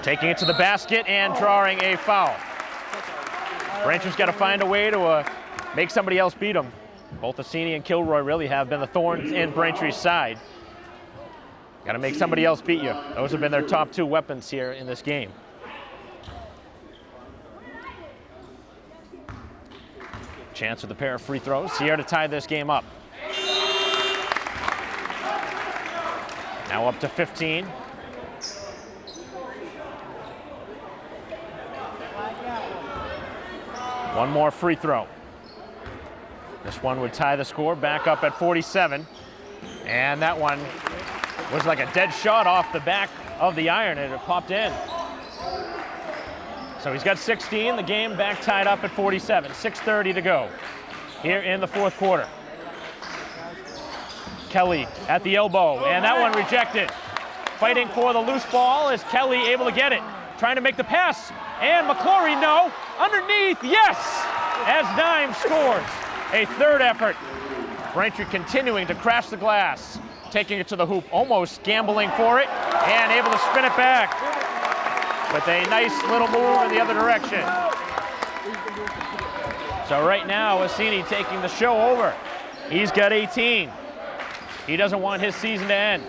Taking it to the basket and drawing a foul. Braintree's got to find a way to make somebody else beat them. Both Assini and Kilroy really have been the thorns in Braintree's side. Got to make somebody else beat you. Those have been their top 2 weapons here in this game. Chance with a pair of free throws here to tie this game up. Now up to 15. One more free throw. This one would tie the score back up at 47. And that one was like a dead shot off the back of the iron, and it popped in. So he's got 16, the game back tied up at 47, 6:30 to go here in the fourth quarter. Kelly at the elbow, and that one rejected. Fighting for the loose ball. Is Kelly able to get it? Trying to make the pass, and McClory, no. Underneath, yes! As Dime scores a third effort. Braintree continuing to crash the glass, taking it to the hoop, almost gambling for it, and able to spin it back with a nice little move in the other direction. So right now, Assini taking the show over. He's got 18. He doesn't want his season to end.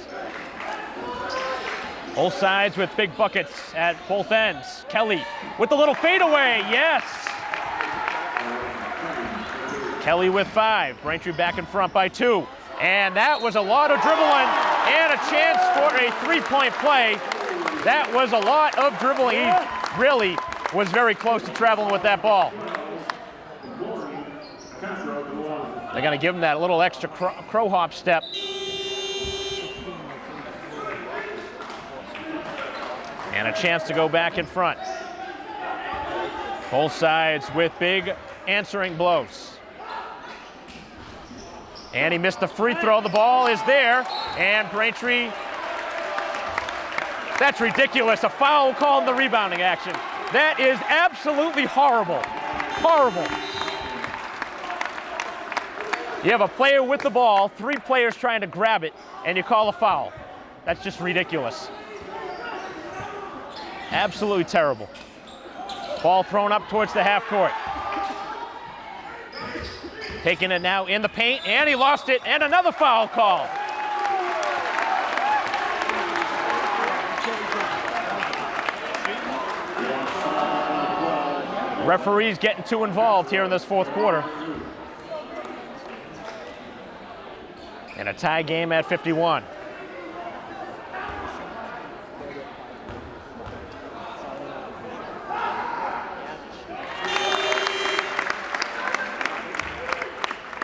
Both sides with big buckets at both ends. Kelly with the little fadeaway, yes! Kelly with 5. Braintree back in front by 2. And that was a lot of dribbling and a chance for a 3-point play. That was a lot of dribbling. He really was very close to traveling with that ball. They're going to give him that little extra crow hop step. And a chance to go back in front. Both sides with big answering blows. And he missed the free throw. The ball is there. And Braintree, that's ridiculous. A foul call in the rebounding action. That is absolutely horrible. Horrible. You have a player with the ball, 3 players trying to grab it, and you call a foul. That's just ridiculous. Absolutely terrible. Ball thrown up towards the half court. Taking it now in the paint, and he lost it, and another foul call. Referees getting too involved here in this fourth quarter. And a tie game at 51.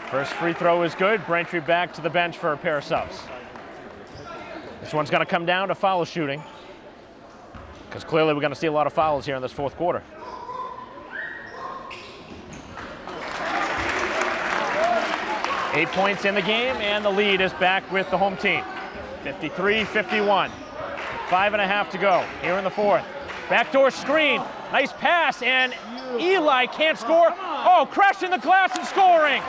First free throw is good. Braintree back to the bench for a pair of subs. This one's going to come down to foul shooting, because clearly we're going to see a lot of fouls here in this fourth quarter. Eight points in the game, and the lead is back with the home team. 53-51. 5.5 to go here in the fourth. Backdoor screen. Nice pass, and Eli can't score. Oh, crashing the glass and scoring.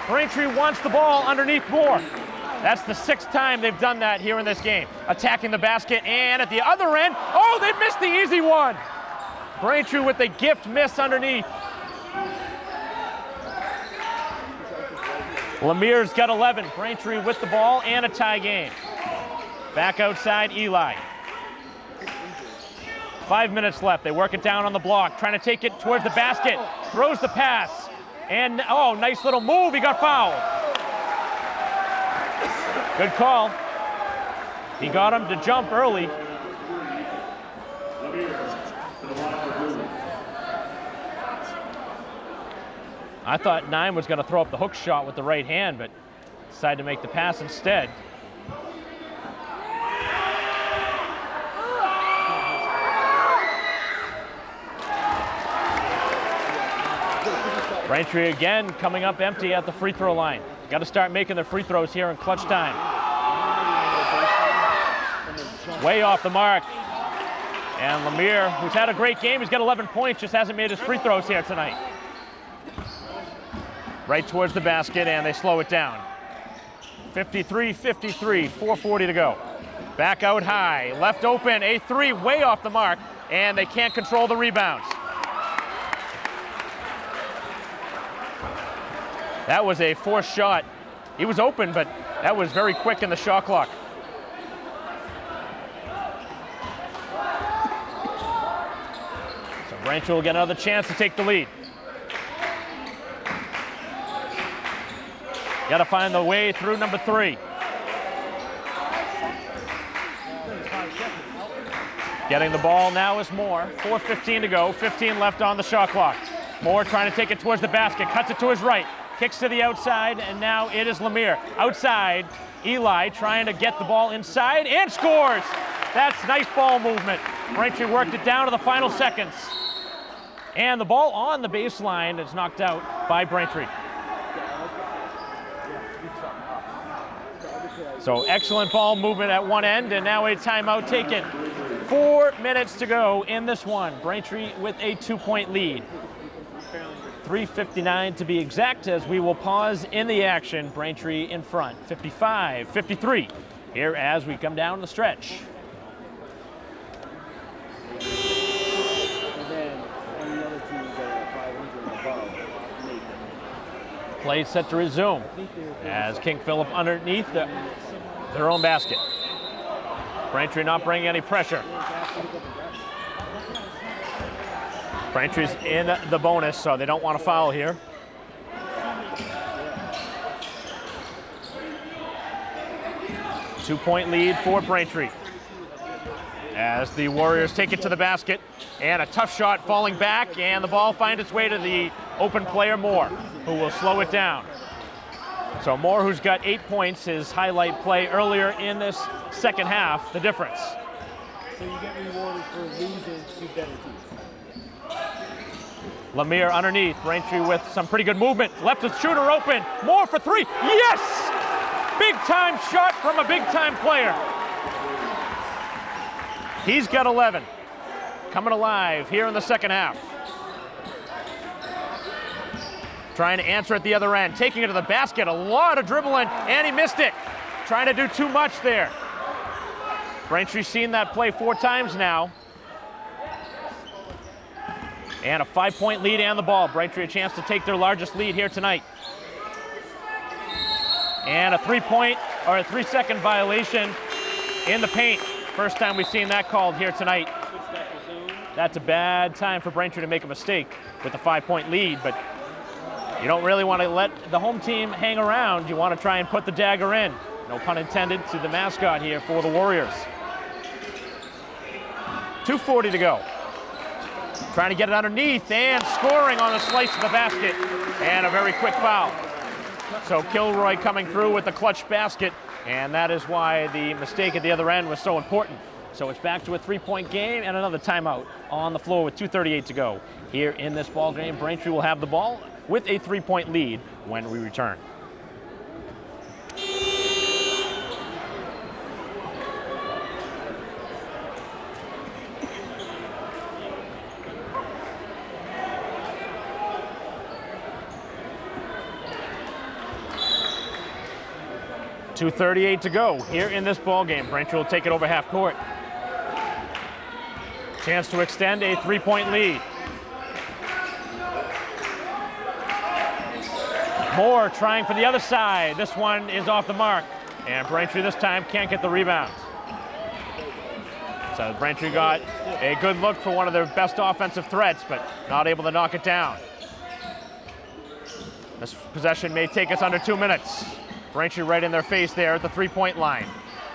Braintree wants the ball underneath Moore. That's the 6th time they've done that here in this game. Attacking the basket, and at the other end, oh, they missed the easy one. Braintree with the gift miss underneath. Lemire's got 11. Braintree with the ball and a tie game. Back outside, Eli. 5 minutes left. They work it down on the block, trying to take it towards the basket. Throws the pass. And, oh, nice little move. He got fouled. Good call. He got him to jump early. I thought 9 was going to throw up the hook shot with the right hand, but decided to make the pass instead. Braintree again coming up empty at the free throw line. Got to start making their free throws here in clutch time. Way off the mark. And Lemire, who's had a great game, he's got 11 points, just hasn't made his free throws here tonight. Right towards the basket, and they slow it down. 53-53, 4:40 to go. Back out high, left open, a 3 way off the mark, and they can't control the rebounds. That was a forced shot. He was open, but that was very quick in the shot clock. So Braintree will get another chance to take the lead. Got to find the way through number 3. Getting the ball now is Moore. 4:15 to go, 15 left on the shot clock. Moore trying to take it towards the basket, cuts it to his right. Kicks to the outside, and now it is Lemire. Outside, Eli trying to get the ball inside and scores. That's nice ball movement. Braintree worked it down to the final seconds. And the ball on the baseline is knocked out by Braintree. So excellent ball movement at one end, and now a timeout taken. 4 minutes to go in this one. Braintree with a 2-point lead. 3:59 to be exact, as we will pause in the action. Braintree in front, 55-53, here as we come down the stretch. Play set to resume as King Philip underneath their own basket. Braintree not bringing any pressure. Braintree's in the bonus, so they don't want to foul here. Two-point lead for Braintree as the Warriors take it to the basket, and a tough shot falling back, and the ball finds its way to the open player Moore, who will slow it down. So Moore, who's got 8 points, his highlight play earlier in this second half, the difference.
So you get rewarded for losing to better teams.
Lemire underneath, Braintree with some pretty good movement. Left the shooter open, Moore for 3, yes! Big time shot from a big time player. He's got 11. Coming alive here in the second half. Trying to answer at the other end, taking it to the basket, a lot of dribbling, and he missed it. Trying to do too much there. Braintree's seen that play 4 times now. And a 5-point lead and the ball. Braintree a chance to take their largest lead here tonight. And a 3-second violation in the paint. First time we've seen that called here tonight. That's a bad time for Braintree to make a mistake with a 5-point lead, but you don't really want to let the home team hang around. You want to try and put the dagger in. No pun intended to the mascot here for the Warriors. 2:40 to go. Trying to get it underneath and scoring on the slice of the basket, and a very quick foul. So Kilroy coming through with the clutch basket, and that is why the mistake at the other end was so important. So it's back to a 3-point game and another timeout on the floor with 2:38 to go. Here in this ball game, Braintree will have the ball with a 3-point lead when we return. .238 to go here in this ball game. Braintree will take it over half court. Chance to extend a 3-point lead. Moore trying for the other side. This one is off the mark, and Braintree this time can't get the rebound. So Braintree got a good look for one of their best offensive threats, but not able to knock it down. This possession may take us under 2 minutes. Braintree right in their face there at the 3-point line.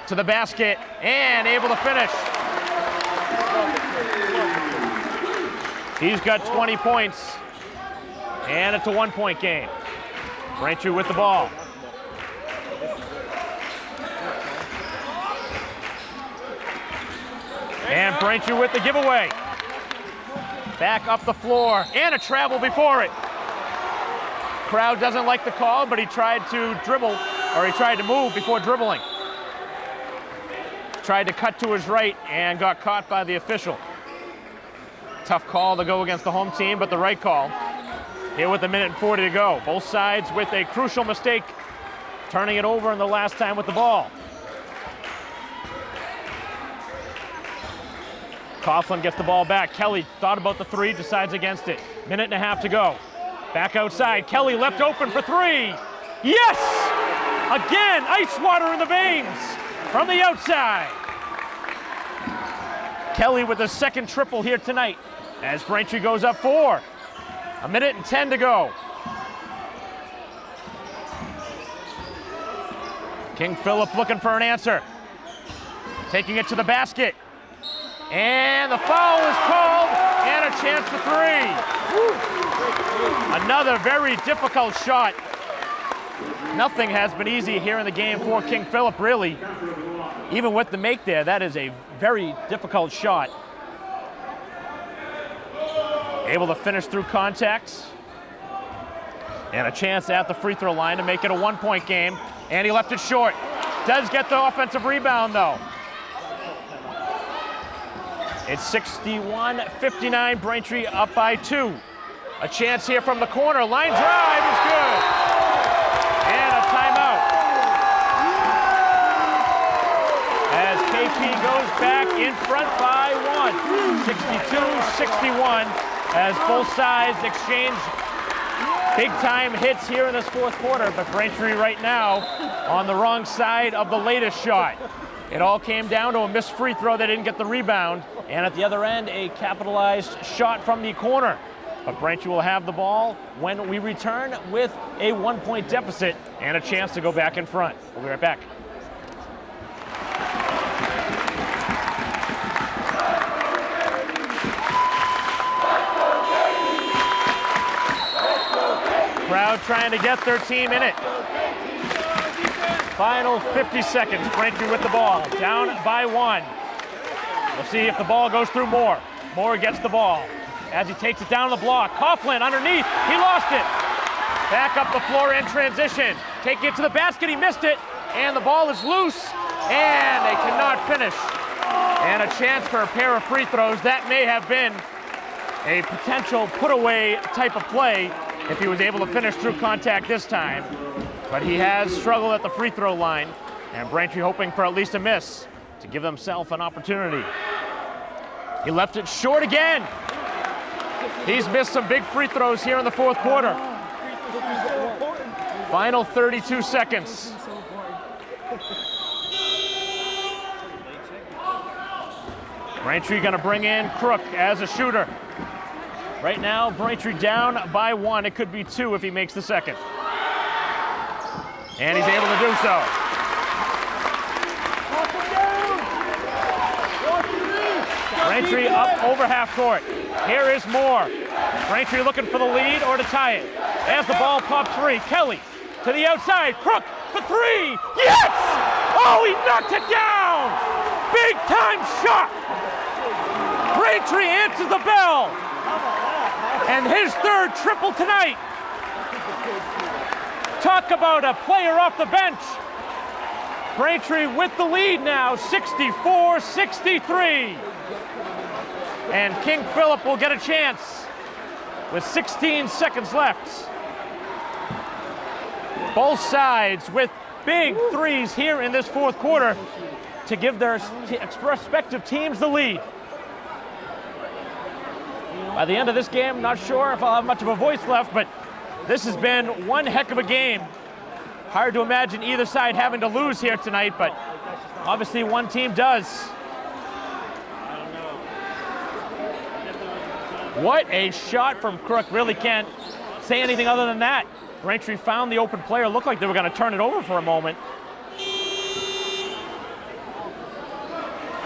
To the basket and able to finish. He's got 20 points, and it's a 1-point game. Braintree with the ball. And Braintree with the giveaway. Back up the floor, and a travel before it. Crowd doesn't like the call, but he tried to dribble, or he tried to move before dribbling. Tried to cut to his right and got caught by the official. Tough call to go against the home team, but the right call. Here with 1:40 to go. Both sides with a crucial mistake, turning it over in the last time with the ball. Coughlin gets the ball back. Kelly thought about the three, decides against it. 1.5 to go. Back outside. Kelly left open for three. Yes! Again, ice water in the veins from the outside. Kelly with his second triple here tonight as Braintree goes up 4. 1:10 to go. King Philip looking for an answer. Taking it to the basket. And the foul is called, and a chance for 3. Another very difficult shot. Nothing has been easy here in the game for King Philip, really. Even with the make there, that is a very difficult shot. Able to finish through contact. And a chance at the free throw line to make it a 1-point game. And he left it short. Does get the offensive rebound, though. It's 61-59, Braintree up by 2. A chance here from the corner. Line drive is good. And a timeout. As KP goes back in front by 1. 62-61 as both sides exchange big-time hits here in this fourth quarter. But Braintree right now on the wrong side of the latest shot. It all came down to a missed free throw. They didn't get the rebound. And at the other end, a capitalized shot from the corner. But Braintree will have the ball when we return with a 1-point deficit and a chance to go back in front. We'll be right back. Crowd trying to get their team in it. Final 50 seconds, Braintree with the ball, down by 1. We'll see if the ball goes through Moore. Moore gets the ball as he takes it down the block. Coughlin underneath, he lost it. Back up the floor in transition. Taking it to the basket, he missed it, and the ball is loose, and they cannot finish. And a chance for a pair of free throws. That may have been a potential put-away type of play if he was able to finish through contact this time. But he has struggled at the free throw line, and Braintree hoping for at least a miss to give themselves an opportunity. He left it short again. He's missed some big free throws here in the fourth quarter. Final 32 seconds. Braintree going to bring in Crook as a shooter. Right now, Braintree down by 1. It could be 2 if he makes the second. And he's able to do so. Braintree up over half court. Here is Moore. Braintree looking for the lead or to tie it. As the ball pops free, Kelly to the outside. Crook for 3. Yes! Oh, he knocked it down! Big time shot! Braintree answers the bell. And his 3rd triple tonight. Talk about a player off the bench. Braintree with the lead now, 64-63. And King Philip will get a chance with 16 seconds left. Both sides with big threes here in this 4th quarter to give their respective teams the lead. By the end of this game, not sure if I'll have much of a voice left, but this has been one heck of a game. Hard to imagine either side having to lose here tonight, but obviously one team does. What a shot from Crook. Really can't say anything other than that. Braintree found the open player. Looked like they were going to turn it over for a moment.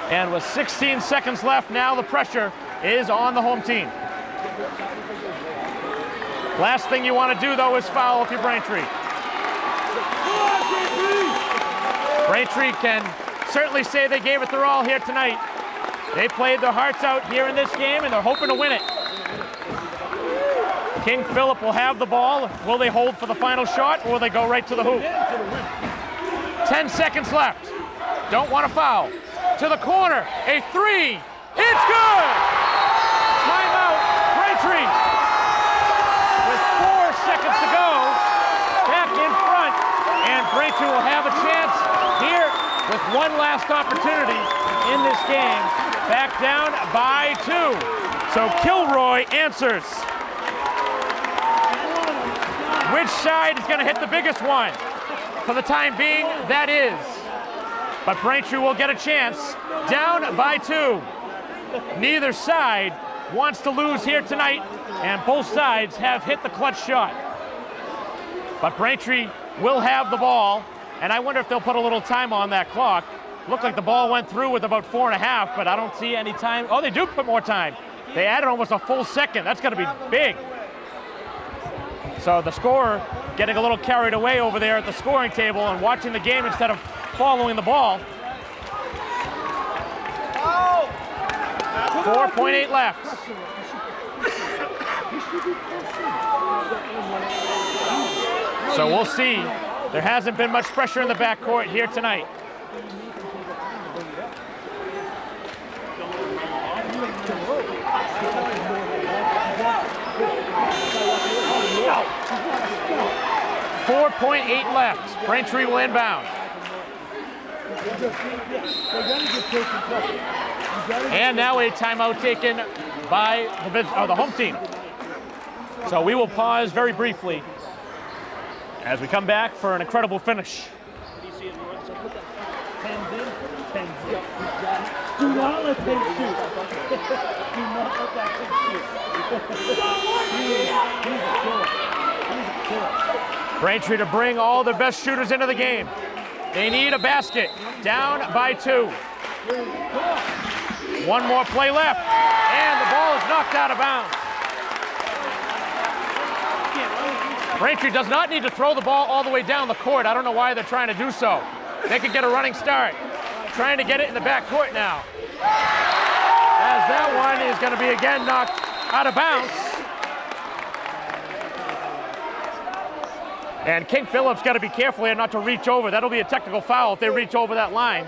And with 16 seconds left, now the pressure is on the home team. Last thing you want to do, though, is foul if you're Braintree. Braintree can certainly say they gave it their all here tonight. They played their hearts out here in this game, and they're hoping to win it. King Philip will have the ball. Will they hold for the final shot, or will they go right to the hoop? 10 seconds left. Don't want to foul. To the corner, a 3. It's good! Timeout, Braintree. With 4 seconds to go, back in front, and Braintree will have a chance here with one last opportunity in this game. Back down by 2. So Kilroy answers. Which side is going to hit the biggest one? For the time being, that is. But Braintree will get a chance. Down by 2. Neither side wants to lose here tonight, and both sides have hit the clutch shot. But Braintree will have the ball, and I wonder if they'll put a little time on that clock. Looked like the ball went through with about 4.5, but I don't see any time. Oh, they do put more time. They added almost a full second. That's going to be big. So the scorer getting a little carried away over there at the scoring table and watching the game instead of following the ball. 4.8 left. So we'll see. There hasn't been much pressure in the backcourt here tonight. .8 left. Braintree will inbound. And now a timeout taken by the home team. So we will pause very briefly as we come back for an incredible finish.
Do not let him shoot. Do not let that kid shoot.
Braintree to bring all the best shooters into the game. They need a basket. Down by 2. One more play left. And the ball is knocked out of bounds. Braintree does not need to throw the ball all the way down the court. I don't know why they're trying to do so. They could get a running start. Trying to get it in the back court now. As that one is going to be again knocked out of bounds. And King Philip's got to be careful here not to reach over. That'll be a technical foul if they reach over that line.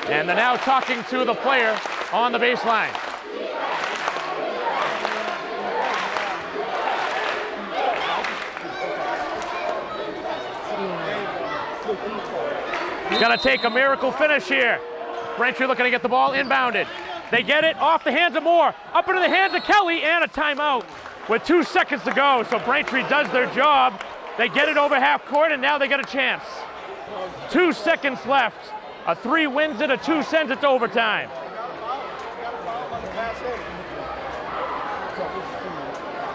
And they're now talking to the player on the baseline. It's going to take a miracle finish here. Braintree looking to get the ball inbounded. They get it off the hands of Moore, up into the hands of Kelly, and a timeout with 2 seconds to go. So Braintree does their job. They get it over half court, and now they got a chance. 2 seconds left. A 3 wins it, a 2 sends it to overtime.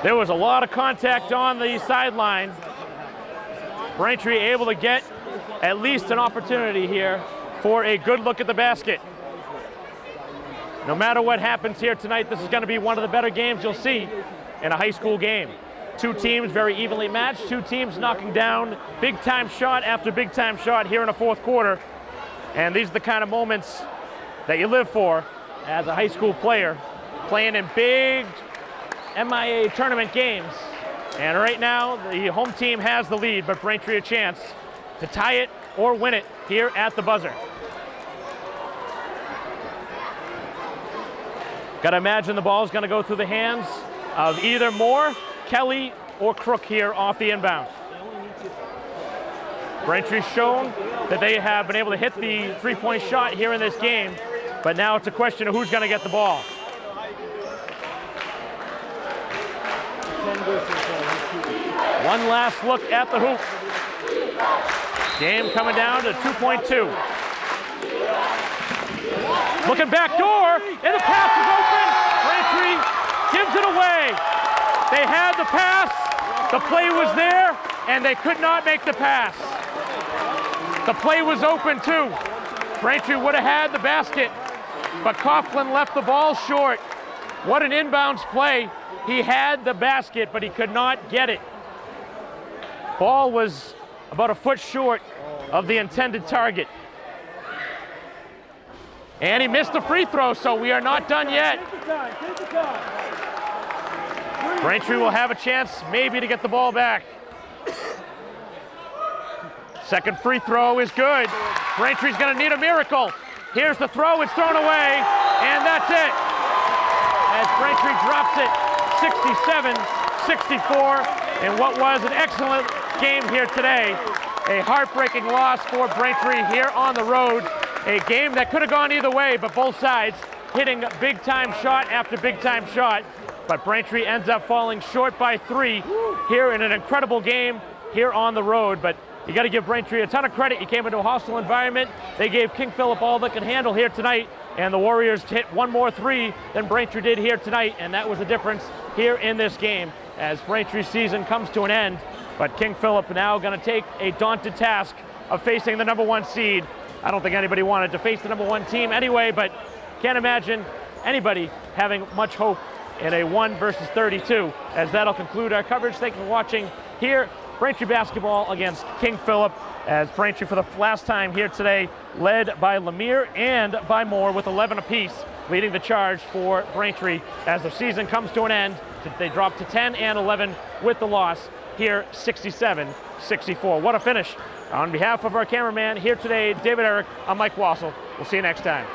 There was a lot of contact on the sideline. Braintree able to get at least an opportunity here for a good look at the basket. No matter what happens here tonight, this is going to be one of the better games you'll see in a high school game. 2 teams very evenly matched, 2 teams knocking down big-time shot after big-time shot here in the fourth quarter. And these are the kind of moments that you live for as a high school player, playing in big MIA tournament games. And right now, the home team has the lead, but Braintree a chance to tie it or win it here at the buzzer. Got to imagine the ball is going to go through the hands of either Moore, Kelly, or Crook here off the inbound. Braintree's shown that they have been able to hit the 3-point shot here in this game, but now it's a question of who's going to get the ball. One last look at the hoop. Game coming down to 2.2. Looking back door, and the pass is open. Braintree gives it away. They had the pass, the play was there, and they could not make the pass. The play was open too. Braintree would have had the basket, but Coughlin left the ball short. What an inbounds play. He had the basket, but he could not get it. Ball was about a foot short of the intended target. And he missed the free throw, so we are not done yet. Braintree will have a chance maybe to get the ball back. Second free throw is good. Braintree's gonna need a miracle. Here's the throw, it's thrown away, and that's it. As Braintree drops it 67-64 in what was an excellent game here today. A heartbreaking loss for Braintree here on the road. A game that could have gone either way, but both sides hitting big-time shot after big-time shot. But Braintree ends up falling short by 3 here in an incredible game here on the road. But you got to give Braintree a ton of credit. You came into a hostile environment. They gave King Philip all they could handle here tonight, and the Warriors hit one more 3 than Braintree did here tonight, and that was the difference here in this game as Braintree's season comes to an end. But King Philip now going to take a daunted task of facing the #1 seed. I don't think anybody wanted to face the #1 team anyway, but can't imagine anybody having much hope in a 1 versus 32, as that'll conclude our coverage. Thank you for watching here. Braintree basketball against King Philip, as Braintree for the last time here today, led by Lemire and by Moore with 11 apiece, leading the charge for Braintree as the season comes to an end. They drop to 10 and 11 with the loss here, 67-64. What a finish. On behalf of our cameraman here today, David Eric, I'm Mike Wassel. We'll see you next time.